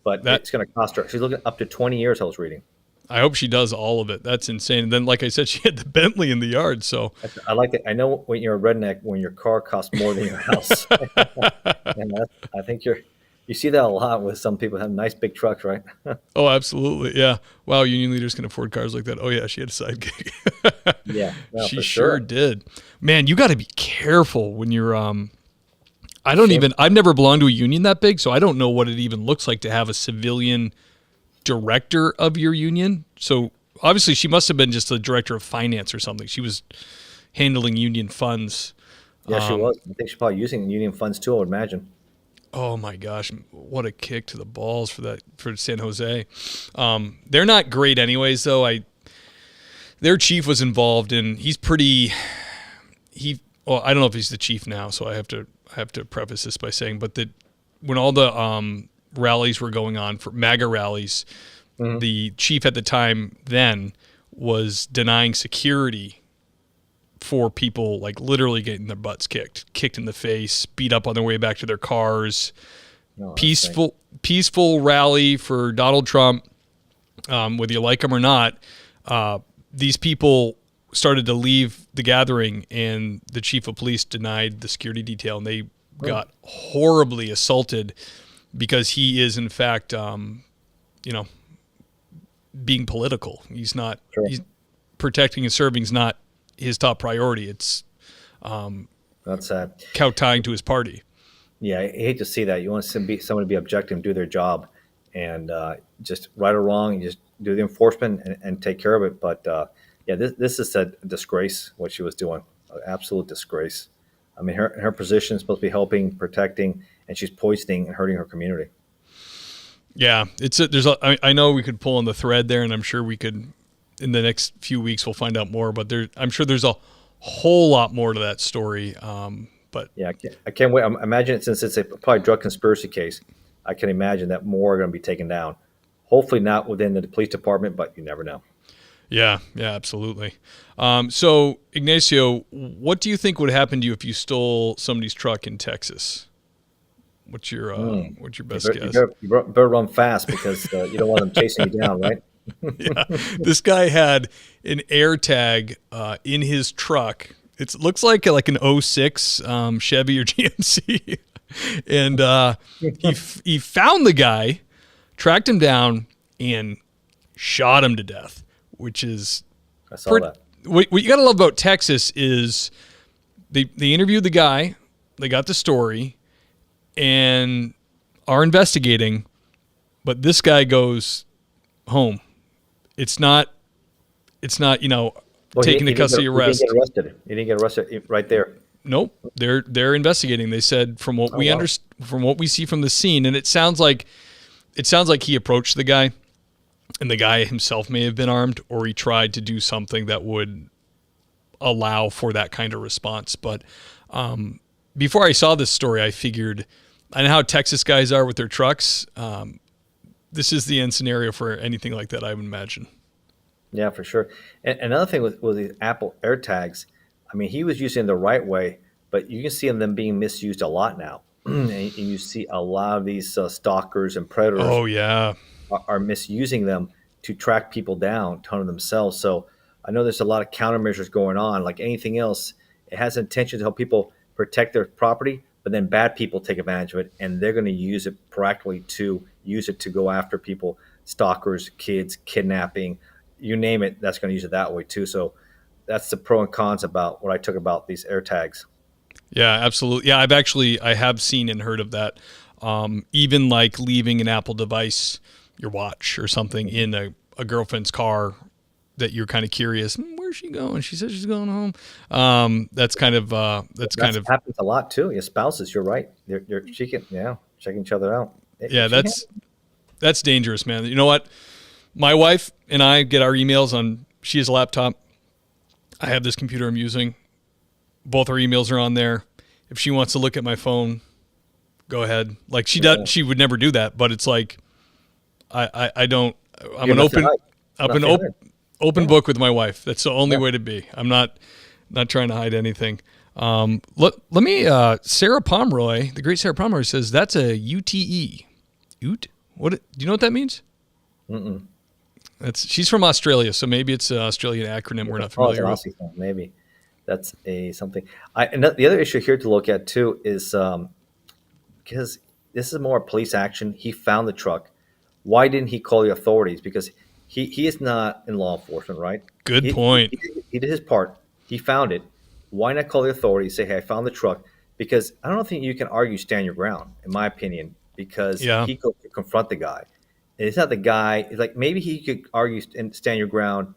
But it's going to cost her. She's looking up to 20 years, I was reading. I hope she does all of it. That's insane. And then, like I said, she had the Bentley in the yard. So I like it. I know when you're a redneck, when your car costs more than your house. And I think you see that a lot with some people having nice big trucks, right? oh, absolutely. Yeah. Wow. Union leaders can afford cars like that. Oh yeah. She had a side gig. Yeah. No, she for sure did. Man, you got to be careful when you're, I've never belonged to a union that big, so I don't know what it even looks like to have a civilian director of your union. So obviously she must have been just the director of finance or something. She was handling union funds. Yeah, she was. I think she's probably using union funds too, I would imagine. Oh my gosh, what a kick to the balls for San Jose. They're not great anyways though. Their chief was involved and I don't know if he's the chief now, so I have to preface this by saying, but when all the rallies were going on for MAGA rallies, the chief at the time then was denying security for people, like literally getting their butts kicked in the face, beat up on their way back to their cars. No, Peaceful rally for Donald Trump, whether you like him or not. These people started to leave the gathering, and the chief of police denied the security detail, and they got horribly assaulted because he is, in fact, being political. He's not. Sure. He's protecting and serving is not his top priority. It's that's sad. kowtowing to his party. Yeah, I hate to see that. You want someone to be objective and do their job, and just right or wrong, you just do the enforcement and take care of it. But yeah, this is a disgrace what she was doing. An absolute disgrace. I mean, her position is supposed to be helping, protecting, and she's poisoning and hurting her community. Yeah, I know we could pull on the thread there, and I'm sure we could in the next few weeks we'll find out more. But I'm sure there's a whole lot more to that story. But yeah, I can't wait. Imagine since it's probably drug conspiracy case, I can imagine that more are going to be taken down. Hopefully not within the police department, but you never know. Yeah, absolutely. So, Ignacio, what do you think would happen to you if you stole somebody's truck in Texas? What's your best guess? You better run fast because you don't want them chasing you down, right? Yeah, this guy had an air tag in his truck. It looks like an 06 Chevy or GMC, and he found the guy, tracked him down, and shot him to death. Which is I saw that. What you got to love about Texas is they interviewed the guy, they got the story, and are investigating, but this guy goes home. It's not taking the custody arrest. He didn't get arrested right there. Nope, they're investigating. They said from what from what we see from the scene, and it sounds like he approached the guy. And the guy himself may have been armed, or he tried to do something that would allow for that kind of response. But before I saw this story, I figured, I know how Texas guys are with their trucks. This is the end scenario for anything like that, I would imagine. Yeah, for sure. And another thing with the Apple AirTags, I mean, he was using it the right way, but you can see them being misused a lot now. And you see a lot of these stalkers and predators Oh, yeah. are misusing them to track people down, to themselves. So I know there's a lot of countermeasures going on. Like anything else, it has intention to help people protect their property, but then bad people take advantage of it, and they're going to use it proactively to use it to go after people, stalkers, kids, kidnapping, you name it. That's going to use it that way too. So that's the pro and cons about what I took about these AirTags. Yeah, absolutely. Yeah, I have seen and heard of that. Even like leaving an Apple device, your watch or something, in a girlfriend's car that you're kind of curious, where's she going? She says she's going home. That happens a lot too. Your spouses, you're right. They're checking each other out. Yeah, that's dangerous, man. You know what? My wife and I get our emails on, she has a laptop. I have this computer I'm using. Both our emails are on there. If she wants to look at my phone, go ahead. Like she would never do that, but it's like, I don't, I'm an open book with my wife. That's the only way to be. I'm not trying to hide anything. Let me, Sarah Pomeroy, the great Sarah Pomeroy says that's a UTE. Ute? What, do you know what that means? Mm-mm. She's from Australia, so maybe it's an Australian acronym we're not familiar with. Maybe that's something. And the other issue here to look at too is because this is more police action. He found the truck. Why didn't he call the authorities? Because he is not in law enforcement, right? Good point. He did his part. He found it. Why not call the authorities? Say, hey, I found the truck. Because I don't think you can argue stand your ground, in my opinion. Because he could confront the guy. It's not the guy. It's like maybe he could argue and stand your ground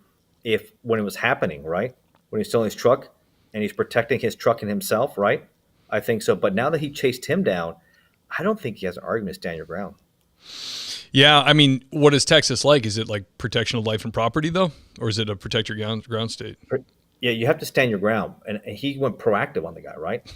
when it was happening, right? When he's still in his truck and he's protecting his truck and himself, right? I think so. But now that he chased him down, I don't think he has an argument to stand your ground. Yeah, I mean, what is Texas like? Is it like protection of life and property, though? Or is it a protect your ground state? Yeah, you have to stand your ground. And he went proactive on the guy, right?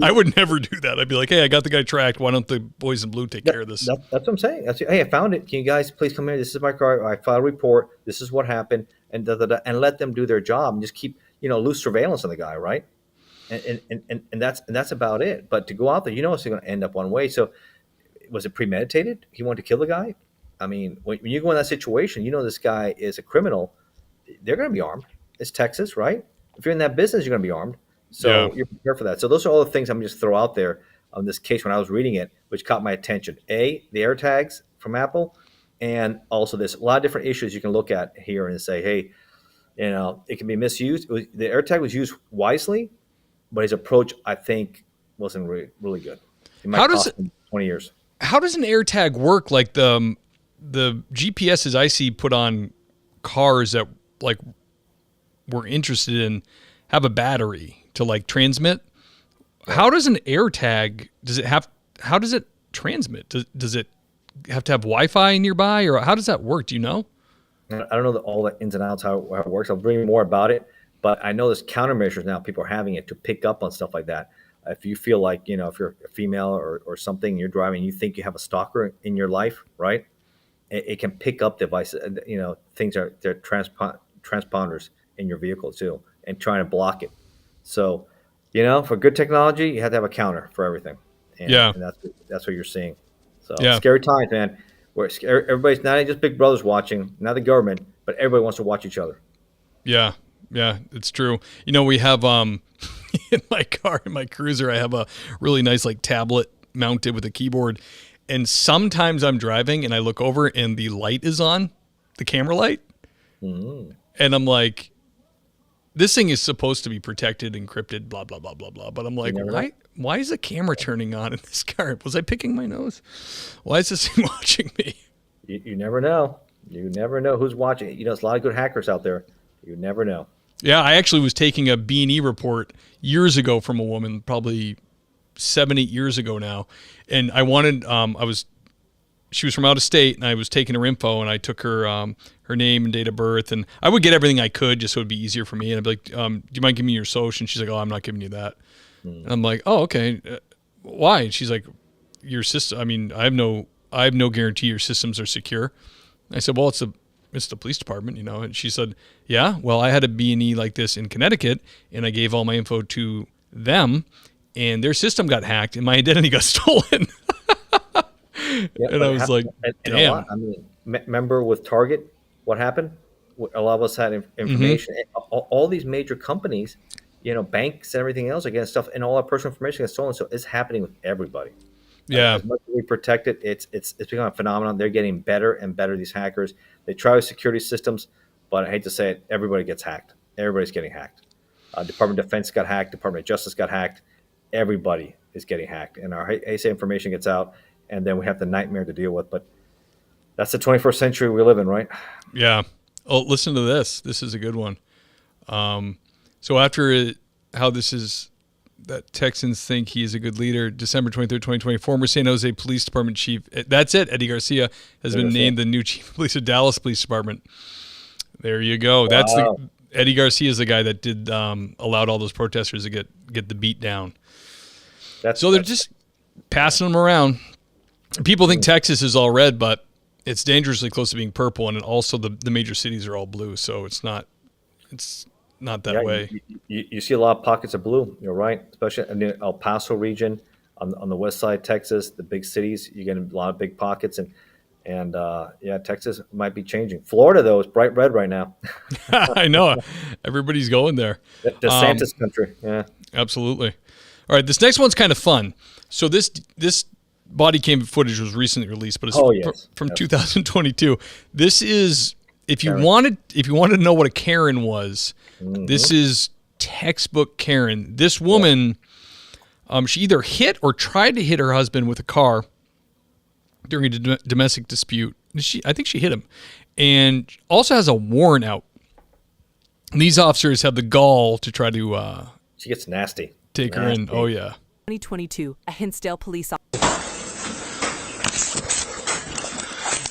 I would never do that. I'd be like, hey, I got the guy tracked. Why don't the boys in blue take care of this? That's what I'm saying. Hey, I found it. Can you guys please come in? This is my car. I filed a report. This is what happened. And and let them do their job and just keep, loose surveillance on the guy, right? And that's about it. But to go out there, it's going to end up one way. So was it premeditated? He wanted to kill the guy? I mean, when you go in that situation, this guy is a criminal. They're going to be armed. It's Texas, right? If you're in that business, you're going to be armed. So you're prepared for that. So those are all the things I'm just throw out there on this case when I was reading it, which caught my attention. The AirTags from Apple, and also there's a lot of different issues you can look at here and say, hey, it can be misused. The AirTag was used wisely, but his approach, I think, wasn't really good. It might cost him 20 years. How does an AirTag work? Like the GPSs I see put on cars that like we're interested in have a battery to like transmit. How does an AirTag, how does it transmit? Does it have to have Wi-Fi nearby, or how does that work? Do you know? I don't know all the ins and outs, how it works. I'll bring you more about it, but I know there's countermeasures now. People are having it to pick up on stuff like that. If you feel like, if you're a female or something, you're driving, you think you have a stalker in your life, right? It can pick up devices, things they're transponders in your vehicle too, and trying to block it. So, for good technology, you have to have a counter for everything. And that's what you're seeing. So scary times, man. Where everybody's not just big brothers watching, not the government, but everybody wants to watch each other. Yeah, it's true. We have in my car, in my Cruiser, I have a really nice like tablet mounted with a keyboard, and sometimes I'm driving and I look over and the light is on, the camera light, and I'm like, this thing is supposed to be protected, encrypted, blah blah blah blah blah. But I'm like, why is the camera turning on in this car? Was I picking my nose? Why is this thing watching me? You never know. You never know who's watching. There's a lot of good hackers out there. You never know. Yeah, I actually was taking a B&E report years ago from a woman, probably 7-8 years ago now, and I wanted. I was she was from out of state, and I was taking her info, and I took her her name and date of birth, and I would get everything I could just so it'd be easier for me. And I'd be like, do you mind giving me your social? And she's like, oh, I'm not giving you that. And I'm like, oh, okay. Why? And she's like, your system. I mean, I have no guarantee your systems are secure. I said, well, it's the police department, you know. And she said, yeah, well, I had a B&E like this in Connecticut, and I gave all my info to them, and their system got hacked, and my identity got stolen. Yeah, and I was like, damn. I mean, remember with Target, what happened? A lot of us had information. All these major companies, you know, banks and everything else are getting stuff, and all our personal information gets stolen. So it's happening with everybody. Yeah. As much as we protect it, it's become a phenomenon. They're getting better and better, these hackers. They try with security systems, but I hate to say it, everybody gets hacked. Everybody's getting hacked. Department of Defense got hacked. Department of Justice got hacked. Everybody is getting hacked. And our HSA information gets out, and then we have the nightmare to deal with. But that's the 21st century we live in, right? Yeah. Oh, listen to this. This is a good one. So after how this is, that Texans think he is a good leader, December 23rd, 2020, former San Jose Police Department chief, that's it, Eddie Garcia, has been named the new chief of police of Dallas Police Department. There you go. Wow. That's Eddie Garcia is the guy that did allowed all those protesters to get the beat down. So they're just passing them around. People think Texas is all red, but it's dangerously close to being purple, and also the major cities are all blue, so it's not that way. You see a lot of pockets of blue. You're right, especially in the El Paso region, on the west side of Texas, the big cities. You get a lot of big pockets, and Texas might be changing. Florida, though, is bright red right now. I know. Everybody's going there. DeSantis country. Yeah, absolutely. All right, this next one's kind of fun. So this body cam footage was recently released, but it's from 2022. This is if you wanted to know what a Karen was. This is textbook Karen. This woman, she either hit or tried to hit her husband with a car during a domestic dispute. I think she hit him, and also has a warrant out. And these officers have the gall to try to. She gets nasty. Take her in. Oh yeah. 2022, a Hinsdale police officer.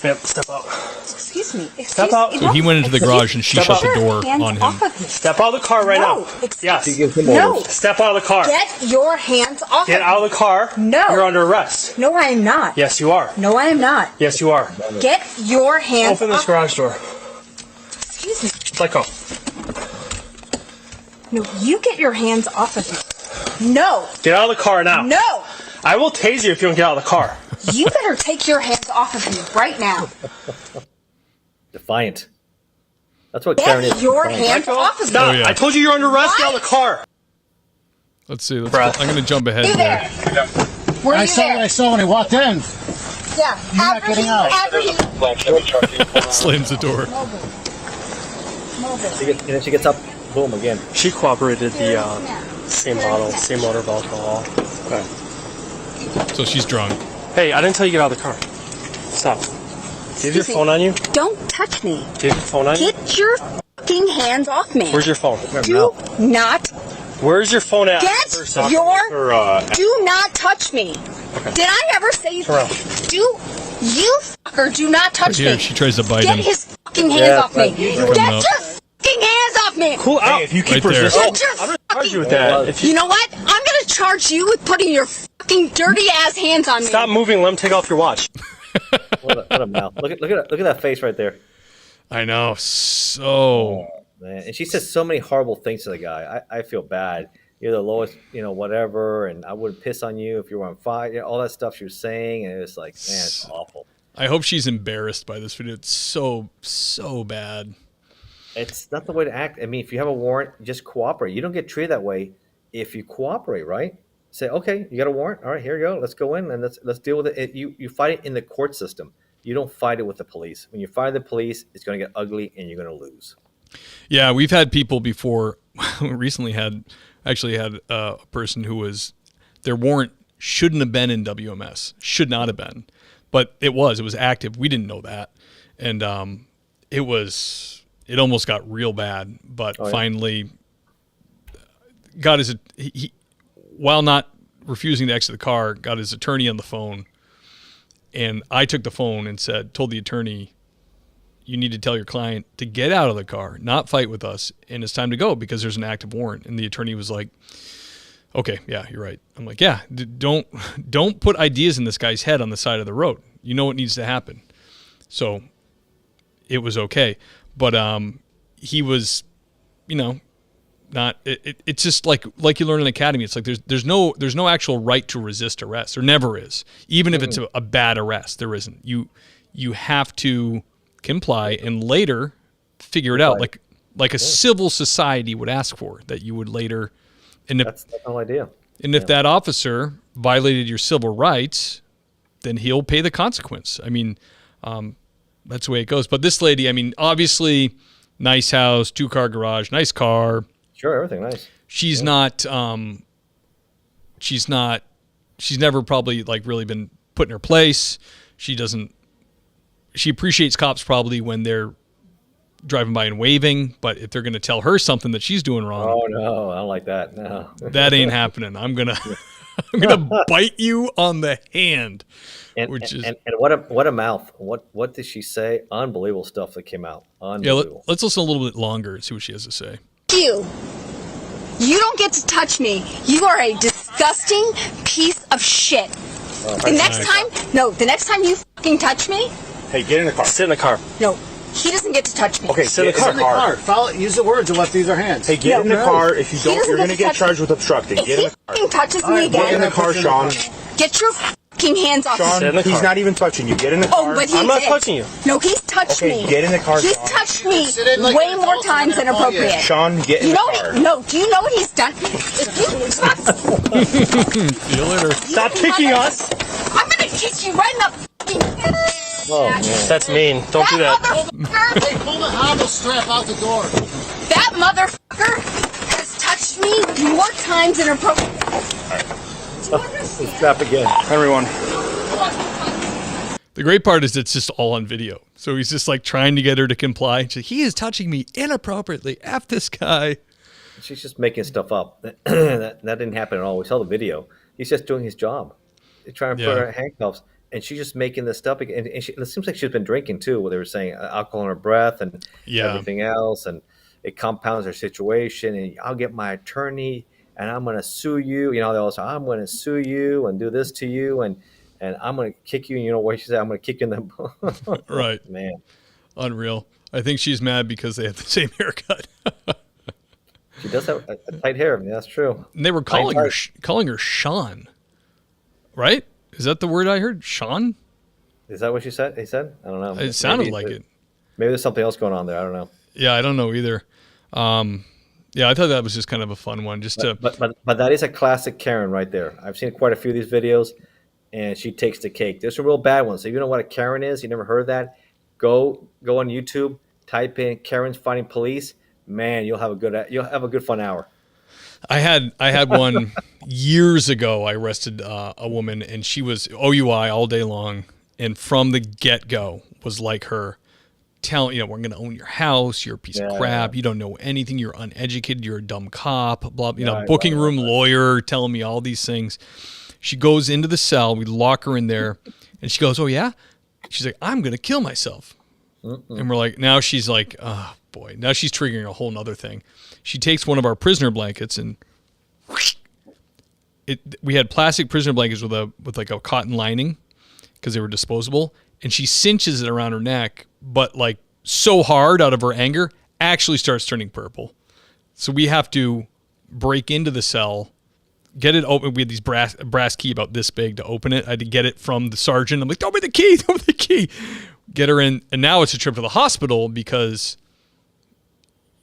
Ma'am, step out. Excuse me. Step out. So he went into the garage and she shut the door on him. Step out of the car right now. Yes. No. Step out of the car. Get your hands off of me. Get out of the car. No. You're under arrest. No, I am not. Yes, you are. No, I am not. Yes, you are. Get your hands Open this garage door. Excuse me. Let go. No, you get your hands off of me. No. Get out of the car now. No. I will tase you if you don't get out of the car. You better take your hands off of me right now. Defiant. That's what Karen is. Get your hands off of me. Stop. I told you you're under arrest. Get out of the car. Let's see. I'm going to jump ahead Be there. Were you there? I saw when he walked in. Yeah. Not getting out. Slams the door. She gets up. Boom again. She cooperated the same bottle, same motor of alcohol. Okay. So she's drunk. Hey, I didn't tell you to get out of the car. Stop. Do you have your phone on you? Don't touch me. Do you have your phone on you? Get your fucking hands off me. Where's your phone? Do not. Where's your phone at? Get your. Do not touch me. Okay. Did I ever say you? You fucker, do not touch me. She tries to bite him. Get his fucking hands off me. Get your fucking hands off me. Cool out. Hey, if you keep resisting, I'm going to charge you with that. You know what? I'm going to charge you with putting your fucking dirty ass hands on me. Stop moving. Let him take off your watch. What a mouth. Look at that face right there. I know. So. Oh, man. And she says so many horrible things to the guy. I feel bad. You're the lowest, whatever, and I wouldn't piss on you if you were on fire. All that stuff she was saying, and it's like, man, it's awful. I hope she's embarrassed by this video. It's so bad. It's not the way to act. I mean, if you have a warrant, just cooperate. You don't get treated that way if you cooperate, right? Say, okay, you got a warrant. All right, here you go. Let's go in and let's deal with it. You fight it in the court system. You don't fight it with the police. When you fight the police, it's going to get ugly and you're going to lose. Yeah, we've had people before. Recently had a person who was, their warrant shouldn't have been in WMS. Should not have been, but it was active. We didn't know that, and it almost got real bad. But finally, he while not refusing to exit the car, got his attorney on the phone And I took the phone and told the attorney, you need to tell your client to get out of the car, not fight with us, and it's time to go because there's an active warrant. And the attorney was like, okay, yeah, you're right. I'm like, yeah, don't put ideas in this guy's head on the side of the road. You know what needs to happen. So it was okay. But he was, not. It's just like you learn in academy. It's like there's no actual right to resist arrest. There never is. Even if it's a bad arrest, there isn't. You have to comply and later figure it out, like a civil society would ask for, that you would later. And That's the whole idea. And if that officer violated your civil rights, then he'll pay the consequence. I mean, that's the way it goes. But this lady, I mean, obviously, nice house, 2-car garage, nice car. Sure, everything nice. She's not. She's never probably like really been put in her place. She doesn't. She appreciates cops probably when they're driving by and waving, but if they're going to tell her something that she's doing wrong, oh no, I don't like that. No, that ain't happening. I'm gonna bite you on the hand. And what a mouth. What did she say? Unbelievable stuff that came out. Unbelievable. Yeah, let's listen a little bit longer and see what she has to say. You don't get to touch me. You are a disgusting piece of shit. The next time you fucking touch me. Hey, get in the car. Sit in the car. No, he doesn't get to touch me. Okay, sit in the car. Follow. Use the words of what these are hands. Hey, get in the car. If you don't, you're going to get charged with obstructing. If Get in the he fucking touches me again. Get in the car, Sean. Get your fucking hands off Sean, me. he's not even touching you. Get in the car. Oh, but I'm not touching you. No, he's touched me. Get in the car, He's Sean. touched me way more times than appropriate. Sean, get in the car. Do you know what he's done? If you See you later. Stop kicking us. I'm gonna kick you right in the fucking. Oh, man. That's mean. Don't do that. Motherfucker, Hey, pull the hobble strap out the door. that motherfucker has touched me more times than appropriate. Strap again. Everyone. The great part is it's just all on video. So he's just like trying to get her to comply. She's like, he is touching me inappropriately. F this guy. She's just making stuff up. that didn't happen at all. We saw the video. He's just doing his job. He's trying to put her in handcuffs, and she's just making this stuff. And it seems like she's been drinking too. Where they were saying alcohol in her breath and everything else, and it compounds her situation. And I'll get my attorney, and I'm going to sue you. They all say, I'm going to sue you and do this to you, and I'm going to kick you. And you know what she said? I'm going to kick you in the right, man. Unreal. I think she's mad because they have the same haircut. She does have a tight hair. Yeah, that's true. And they were calling her Sean. Right? Is that the word I heard? Sean? Is that what she said? He said? I don't know. It sounded like it. Maybe there's something else going on there. I don't know. Yeah, I don't know either. Yeah, I thought that was just kind of a fun one. But that is a classic Karen right there. I've seen quite a few of these videos, and she takes the cake. There's some real bad ones. So you know what a Karen is? You never heard that? Go on YouTube, type in Karen's fighting police. Man, you'll have a good fun hour. I had one years ago. I arrested a woman, and she was OUI all day long, and from the get-go was like her, telling we're going to own your house. You're a piece of crap. You don't know anything. You're uneducated. You're a dumb cop. Blah. Booking room lawyer telling me all these things. She goes into the cell. We lock her in there, and she goes, "Oh yeah." She's like, "I'm going to kill myself," and we're like, now she's like, "Oh boy," now she's triggering a whole nother thing. She takes one of our prisoner blankets and we had plastic prisoner blankets with like a cotton lining because they were disposable, and she cinches it around her neck, but like so hard out of her anger, actually starts turning purple. So we have to break into the cell, get it open. We had these brass key about this big to open it. I had to get it from the sergeant. I'm like, throw me the key. Get her in, and now it's a trip to the hospital because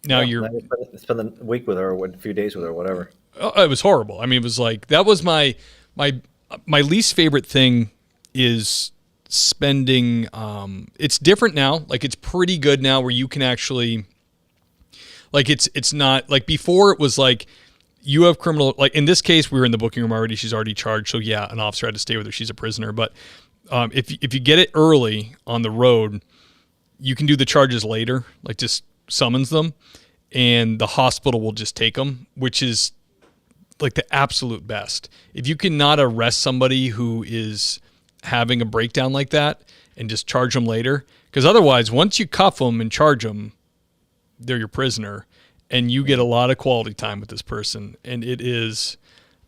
now you're spend the week with her, or a few days with her, whatever. It was horrible. I mean, it was like, that was my least favorite thing is spending. It's different now. Like, it's pretty good now where you can actually, like, it's not like before. It was like you have criminal, like in this case, we were in the booking room already. She's already charged. So yeah, an officer had to stay with her. She's a prisoner. But if you get it early on the road, you can do the charges later, like just summons them, and the hospital will just take them, which is like the absolute best. If you cannot arrest somebody who is having a breakdown like that and just charge them later. Because otherwise, once you cuff them and charge them, they're your prisoner, and you get a lot of quality time with this person. And it is,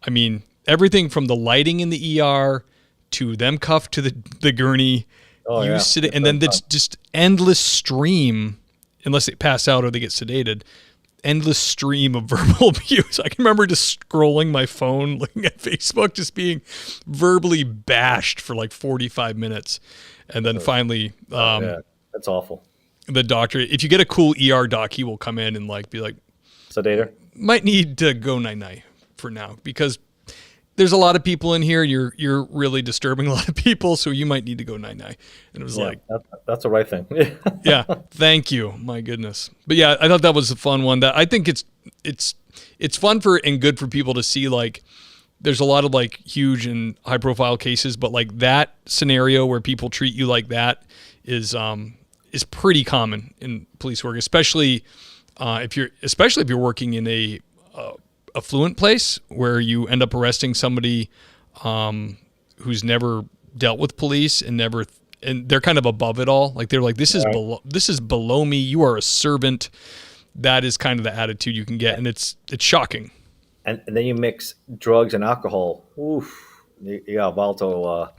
I mean, everything from the lighting in the ER to them cuffed to the gurney, sitting, and then it's just endless stream, unless they pass out or they get sedated, endless stream of verbal abuse. I can remember just scrolling my phone, looking at Facebook, just being verbally bashed for like 45 minutes. And then finally, that's awful. The doctor, if you get a cool ER doc, he will come in and be like, sedator, might need to go night-night for now, because there's a lot of people in here. You're really disturbing a lot of people, so you might need to go night-night. And it was that's the right thing. Yeah, thank you. My goodness. But yeah, I thought that was a fun one. That I think it's fun for and good for people to see. There's a lot of huge and high profile cases, but that scenario where people treat you like that is pretty common in police work, especially if you're working in a affluent place where you end up arresting somebody who's never dealt with police and they're kind of above it all. They're like, this is below me. You are a servant. That is kind of the attitude you can get, and it's shocking. And then you mix drugs and alcohol. Oof, you got a volatile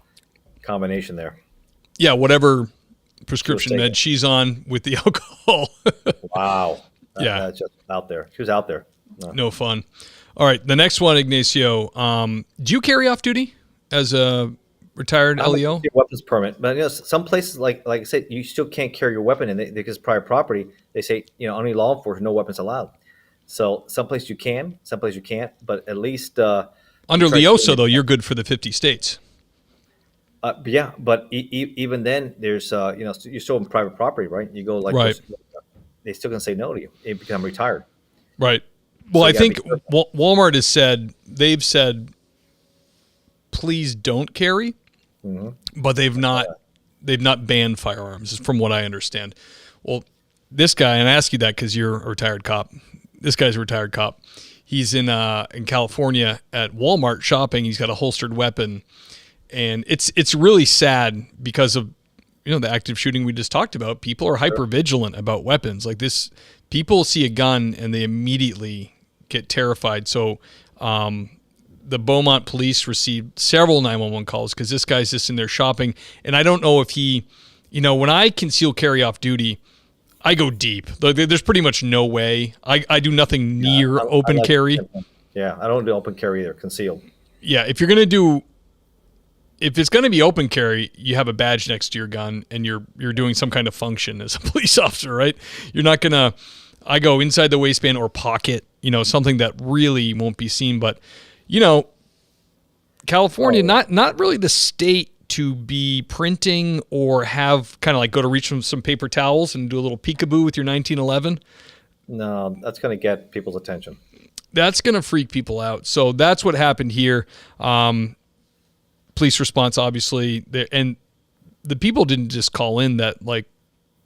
combination there. Yeah, whatever prescription med she's on with the alcohol. Wow. Yeah, that's just out there. She was out there. No fun. All right, the next one, Ignacio. Do you carry off duty as a retired LEO? Weapons permit, but some places, like I said, you still can't carry your weapon, and because it's private property, they say only law enforcement, no weapons allowed. So some places you can, some places you can't, but at least under LEOSA though, you're good for the 50 states. Yeah, but even then, there's you're still in private property, right? You go right. They still can say no to you. You become retired. Right. Well, I think Walmart they've said, please don't carry, but they've not banned firearms, from what I understand. Well, this guy, and I ask you that because you're a retired cop. This guy's a retired cop. He's in California at Walmart shopping. He's got a holstered weapon, and it's really sad because of the active shooting we just talked about. People are hyper vigilant about weapons like this. People see a gun and they immediately get terrified. So the Beaumont police received several 911 calls because this guy's just in there shopping. And I don't know if he, when I conceal carry off duty, I go deep. There's pretty much no way. I do nothing near open carry. Yeah, I don't do open carry either, concealed. Yeah, if it's going to be open carry, you have a badge next to your gun and you're doing some kind of function as a police officer, right? You're not going to, I go inside the waistband or pocket, something that really won't be seen. But, California, not really the state to be printing or have kind of go to reach from some paper towels and do a little peekaboo with your 1911. No, that's going to get people's attention. That's going to freak people out. So that's what happened here. Police response, obviously, and the people didn't just call in that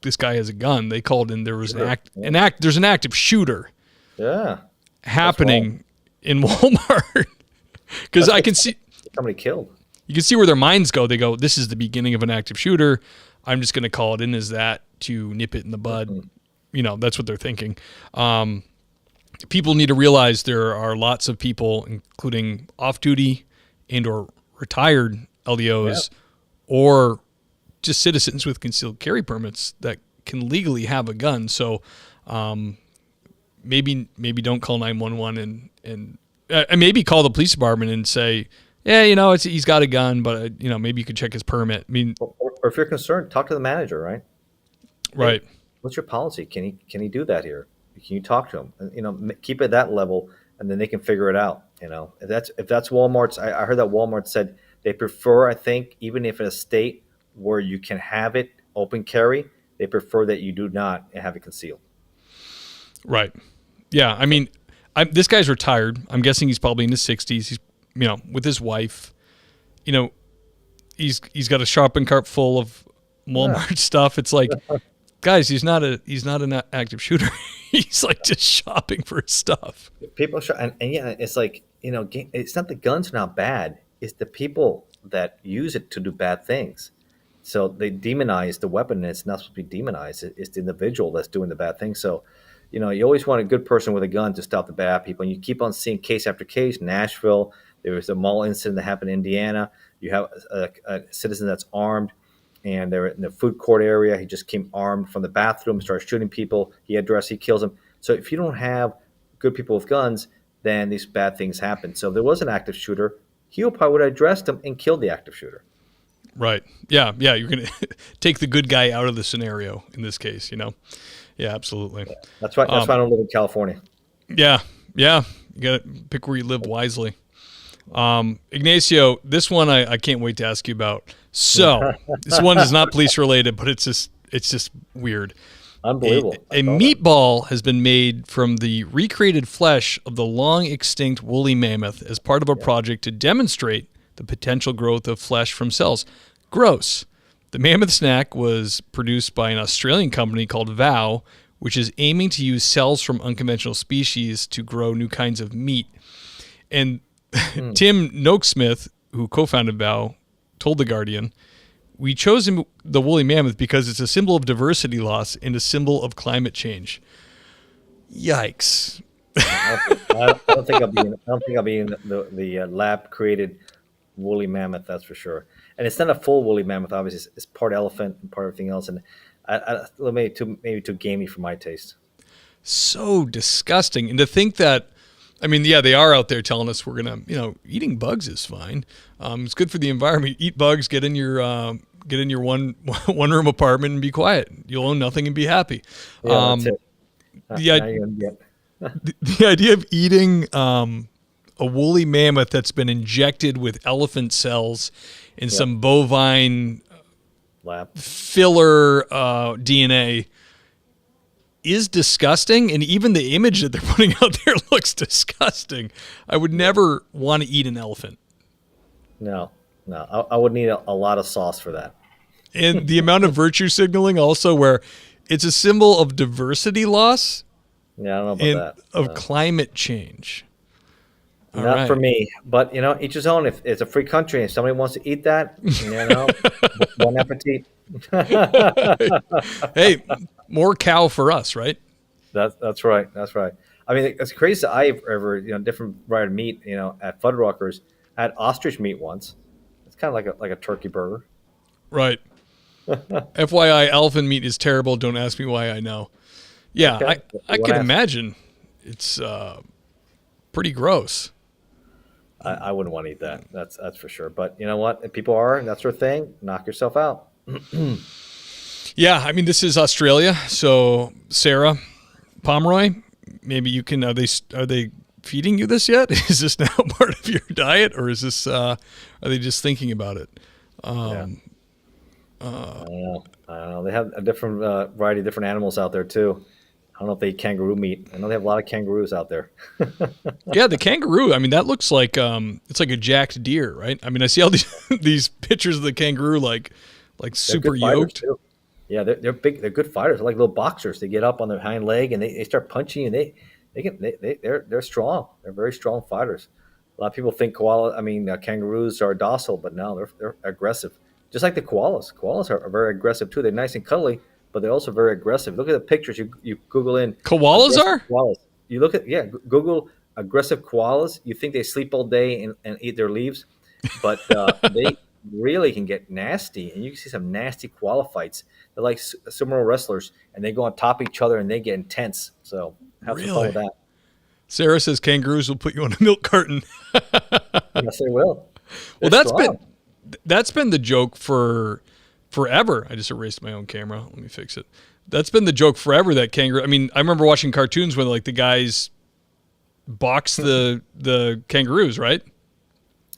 this guy has a gun. They called in there was there's an active shooter happening in Walmart because I can see somebody killed. You can see where their minds go. They go, this is the beginning of an active shooter. I'm just going to call it in as that to nip it in the bud. That's what they're thinking. People need to realize there are lots of people, including off-duty and or retired LEOs or just citizens with concealed carry permits that can legally have a gun. So maybe don't call 911 and maybe call the police department and say, yeah, he's got a gun, but maybe you could check his permit. I mean, or if you're concerned, talk to the manager, right? Right. Hey, what's your policy? Can he do that here? Can you talk to him? And, keep it at that level, and then they can figure it out. If that's Walmart's. I heard that Walmart said they prefer. I think even if in a state where you can have it open carry, they prefer that you do not have it concealed. Right. Yeah. I mean, this guy's retired. I'm guessing he's probably in his 60s. He's with his wife. He's got a shopping cart full of Walmart stuff. It's like, guys, he's not an active shooter. He's just shopping for his stuff. People and it's it's not the guns are not bad. It's the people that use it to do bad things. So they demonize the weapon, and it's not supposed to be demonized. It's the individual that's doing the bad thing. So, you always want a good person with a gun to stop the bad people. And you keep on seeing case after case. Nashville, there was a mall incident that happened in Indiana. You have a citizen that's armed, and they're in the food court area. He just came armed from the bathroom, started shooting people. He kills them. So if you don't have good people with guns, then these bad things happen. So if there was an active shooter, he probably would have addressed him and killed the active shooter. Right. Yeah. Yeah. You're going to take the good guy out of the scenario in this case, Yeah, absolutely. Yeah. That's why I don't live in California. Yeah. Yeah. You got to pick where you live wisely. Ignacio, this one I can't wait to ask you about. So this one is not police related, but it's just weird. Unbelievable. A meatball has been made from the recreated flesh of the long extinct woolly mammoth as part of a project to demonstrate the potential growth of flesh from cells. Gross. The mammoth snack was produced by an Australian company called Vow, which is aiming to use cells from unconventional species to grow new kinds of meat. And Tim Noakesmith, who co-founded Vow, told The Guardian, "We chose the woolly mammoth because it's a symbol of diversity loss and a symbol of climate change." Yikes. I don't think I'll be in the lab created woolly mammoth. That's for sure. And it's not a full woolly mammoth. Obviously, it's part elephant and part everything else. And maybe too gamey for my taste. So disgusting. And to think that, they are out there telling us we're gonna, eating bugs is fine. It's good for the environment. Eat bugs. Get in your one room apartment and be quiet. You'll own nothing and be happy. Yeah, that's it. The idea of eating a woolly mammoth that's been injected with elephant cells and some bovine lab filler DNA is disgusting, and even the image that they're putting out there looks disgusting. I would never want to eat an elephant. No, I would need a lot of sauce for that. And the amount of virtue signaling also, where it's a symbol of diversity loss. Yeah, I don't know about that. Of climate change. Not for me, but each his own. If it's a free country, if somebody wants to eat that, bon appetit. Hey, more cow for us, right? That's right. That's right. It's crazy that I've ever different variety of meat. At Fuddruckers, I had ostrich meat once. It's kind of like a turkey burger. Right. FYI, elephant meat is terrible. Don't ask me why I know. Yeah, okay. I can imagine. It's pretty gross. I wouldn't want to eat that. That's for sure. But you know what? If people are, and that's their thing, knock yourself out. Yeah, this is Australia. So Sarah Pomeroy, maybe you can. Are they feeding you this yet? Is this now part of your diet, or is this? Are they just thinking about it? I don't know. They have a different variety of different animals out there too. I don't know if they eat kangaroo meat. I know they have a lot of kangaroos out there. Yeah, the kangaroo. That looks like it's like a jacked deer, right? I see all these pictures of the kangaroo like super yoked. Yeah, they're big. They're good fighters. They're like little boxers. They get up on their hind leg and they start punching, and they're strong. They're very strong fighters. A lot of people think kangaroos are docile, but no, they're aggressive. Just like the koalas. Koalas are very aggressive too. They're nice and cuddly, but they're also very aggressive. Look at the pictures. You Google in koalas are. Koalas. You look at Google aggressive koalas. You think they sleep all day and eat their leaves, but they really can get nasty. And you can see some nasty koala fights. They're like sumo wrestlers, and they go on top of each other and they get intense. So have some fun with that. Sarah says kangaroos will put you on a milk carton. Yes, they will. Well, that's been the joke for forever. I just erased my own camera. Let me fix it. That's been the joke forever, that kangaroo. I remember watching cartoons where the guys box the kangaroos, right?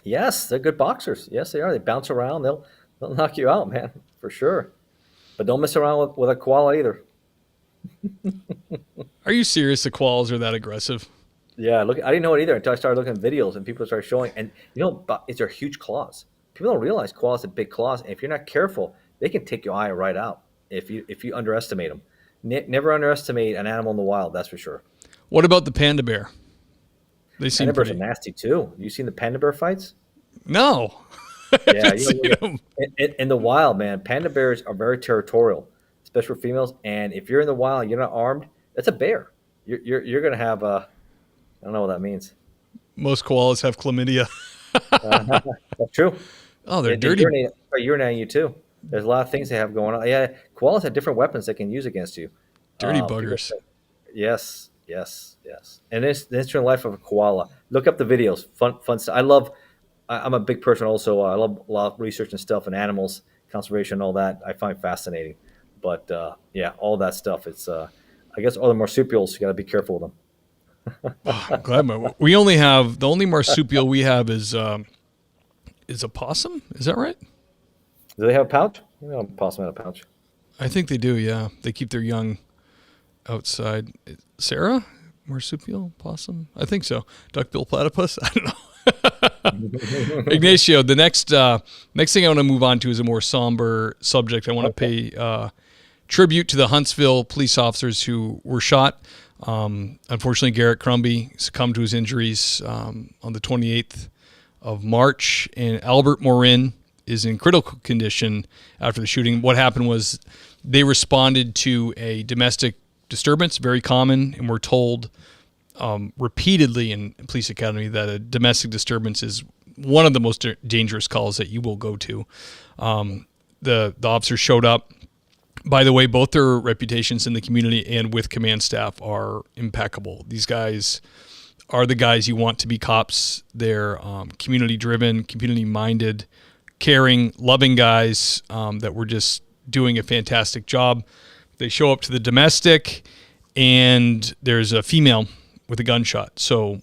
Yes, they're good boxers. Yes, they are. They bounce around. They'll knock you out, man, for sure. But don't mess around with a koala either. Are you serious? The koalas are that aggressive? Yeah, look, I didn't know it either until I started looking at videos and people started showing. And it's their huge claws. People don't realize koalas have big claws, and if you're not careful, they can take your eye right out if you underestimate them. Never underestimate an animal in the wild, that's for sure. What about the panda bear? They seem panda bears are nasty too. You seen the panda bear fights? No. Yeah, in the wild, man, panda bears are very territorial, especially for females. And if you're in the wild, you're not armed. That's a bear. You're gonna have I don't know what that means. Most koalas have chlamydia. That's true. Oh, they're They dirty. urinate on you too. There's a lot of things they have going on. Yeah, koalas have different weapons they can use against you. Dirty People buggers. say- yes, yes, yes. And it's the interesting life of a koala. Look up the videos. Fun stuff. I'm a big person also. I love a lot of research and stuff and animals, conservation, all that. I find fascinating. But yeah, all that stuff. It's I guess all the marsupials. You got to be careful with them. I'm glad we only have the only marsupial we have is a possum. Is that right? Do they have a pouch? You know, possum had a pouch. I think they do. Yeah, they keep their young outside. Sarah, marsupial, possum. I think so. Duckbill platypus. I don't know. Ignacio, the next thing I want to move on to is a more somber subject. I want to pay tribute to the Huntsville police officers who were shot. Unfortunately, Garrett Crumby succumbed to his injuries on the 28th of March, and Albert Morin is in critical condition after the shooting. What happened was they responded to a domestic disturbance, very common, and we're told repeatedly in police academy that a domestic disturbance is one of the most dangerous calls that you will go to. The officers showed up. By the way, both their reputations in the community and with command staff are impeccable. These guys are the guys you want to be cops. They're community-driven, community-minded, caring, loving guys that were just doing a fantastic job. They show up to the domestic, and there's a female with a gunshot. So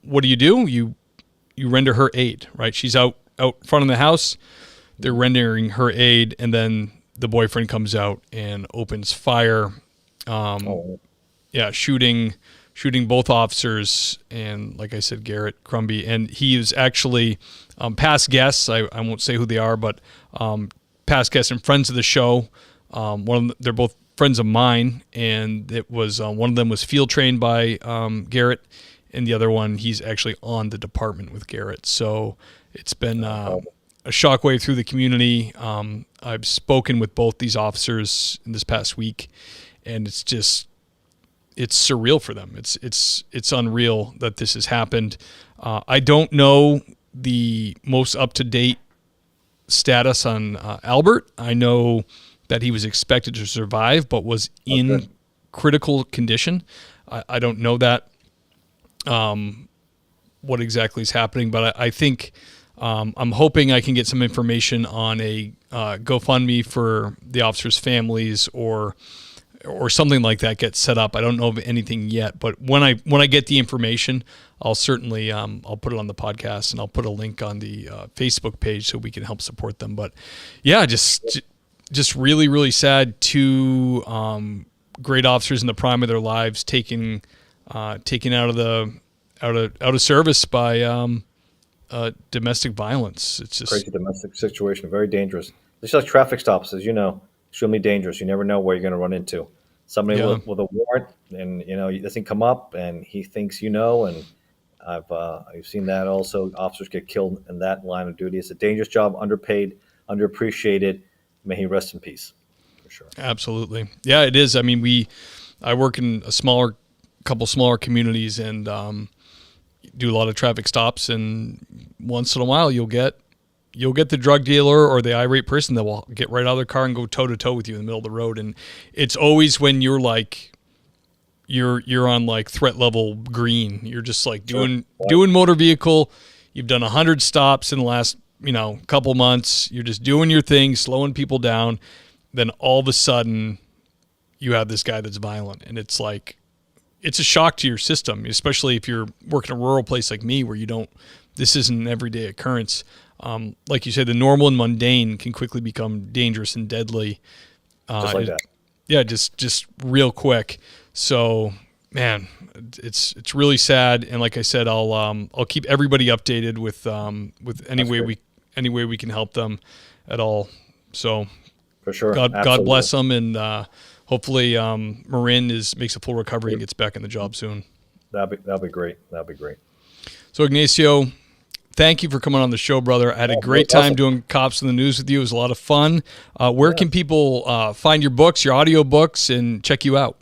what do? You render her aid, right? She's out front of the house. They're rendering her aid, and then the boyfriend comes out and opens fire. Shooting both officers, and like I said, Garrett Crumby, and he is actually past guests. I won't say who they are, but past guests and friends of the show. They're both friends of mine, and it was one of them was field trained by Garrett, and the other one he's actually on the department with Garrett. So it's been a shockwave through the community. I've spoken with both these officers in this past week, and it's surreal for them. It's unreal that this has happened. I don't know the most up-to-date status on Albert. I know that he was expected to survive, but was in critical condition. I don't know that what exactly is happening, but I think I'm hoping I can get some information on a GoFundMe for the officers' families or something like that gets set up. I don't know of anything yet, but when I get the information, I'll certainly I'll put it on the podcast, and I'll put a link on the Facebook page so we can help support them. But yeah, just really, really sad. Two great officers in the prime of their lives taken out of service by domestic violence. It's just Crazy domestic situation, very dangerous. Just like traffic stops, as you know, extremely dangerous. You never know where you're going to run into somebody with a warrant, and it doesn't come up, and he thinks and I've seen that also. Officers get killed in that line of duty. It's a dangerous job, underpaid, underappreciated. May he rest in peace, for sure. Absolutely, yeah, it is. I mean, I work in a couple smaller communities, and do a lot of traffic stops, and once in a while you'll get the drug dealer or the irate person that will get right out of their car and go toe to toe with you in the middle of the road. And it's always when you're on like threat level green. You're just like doing motor vehicle. You've done 100 stops in the last couple months. You're just doing your thing, slowing people down. Then all of a sudden you have this guy that's violent, and it's like, it's a shock to your system, especially if you're working a rural place like me where this isn't an everyday occurrence. Like you said, the normal and mundane can quickly become dangerous and deadly. Just like that. Yeah, just real quick. So, man, it's really sad. And like I said, I'll keep everybody updated with any way we can help them at all. So, for sure, God bless them, and hopefully Marin makes a full recovery and gets back in the job soon. That'll be great. That'll be great. So Ignacio, thank you for coming on the show, brother. I had a great time doing Cops in the News with you. It was a lot of fun. Where can people find your books, your audio books, and check you out?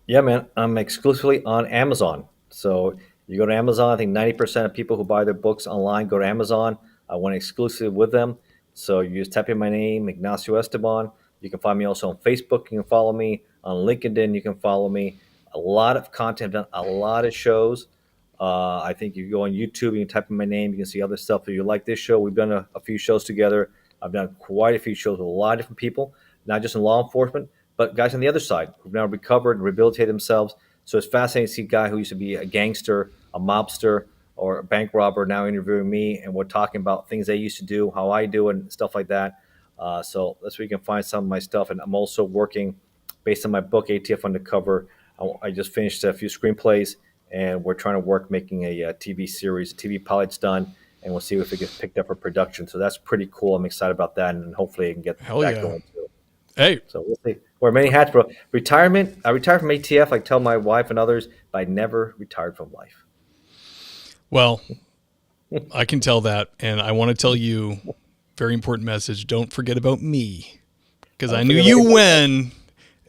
Yeah, man. I'm exclusively on Amazon. So you go to Amazon. I think 90% of people who buy their books online go to Amazon. I went exclusive with them. So you just type in my name, Ignacio Esteban. You can find me also on Facebook. You can follow me on LinkedIn. You can follow me. A lot of content, done a lot of shows. I think you go on YouTube, you can type in my name, you can see other stuff. If you like this show, we've done a few shows together. I've done quite a few shows with a lot of different people, not just in law enforcement, but guys on the other side who've now recovered and rehabilitated themselves. So it's fascinating to see a guy who used to be a gangster, a mobster, or a bank robber now interviewing me, and we're talking about things they used to do, how I do it, and stuff like that. So that's where you can find some of my stuff. And I'm also working based on my book, ATF Undercover. I just finished a few screenplays, and we're trying to work making a TV series. TV pilot's done, and we'll see if it gets picked up for production. So that's pretty cool. I'm excited about that, and hopefully I can get that going too. Hey. So we'll see. Wear many hats, bro. Retirement. I retired from ATF. I tell my wife and others, but I never retired from life. Well, I can tell that, and I want to tell you, very important message, don't forget about me, because I knew you when,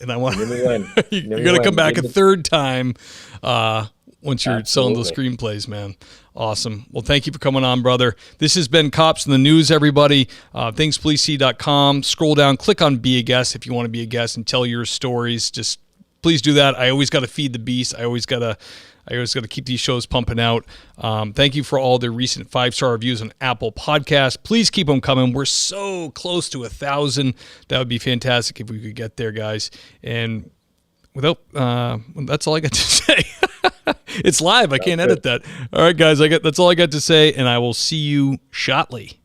and I want you're going to come back a third time once you're selling those screenplays, man. Awesome. Well, thank you for coming on, brother. This has been Cops in the News, everybody. ThingsPoliceSee.com. Scroll down, click on Be a Guest if you want to be a guest and tell your stories. Just please do that. I always got to feed the beast. I always got to keep these shows pumping out. Thank you for all the recent 5-star reviews on Apple Podcasts. Please keep them coming. We're so close to 1,000. That would be fantastic if we could get there, guys. And that's all I got to say. It's live. I can't edit that. All right, guys. That's all I got to say, and I will see you shortly.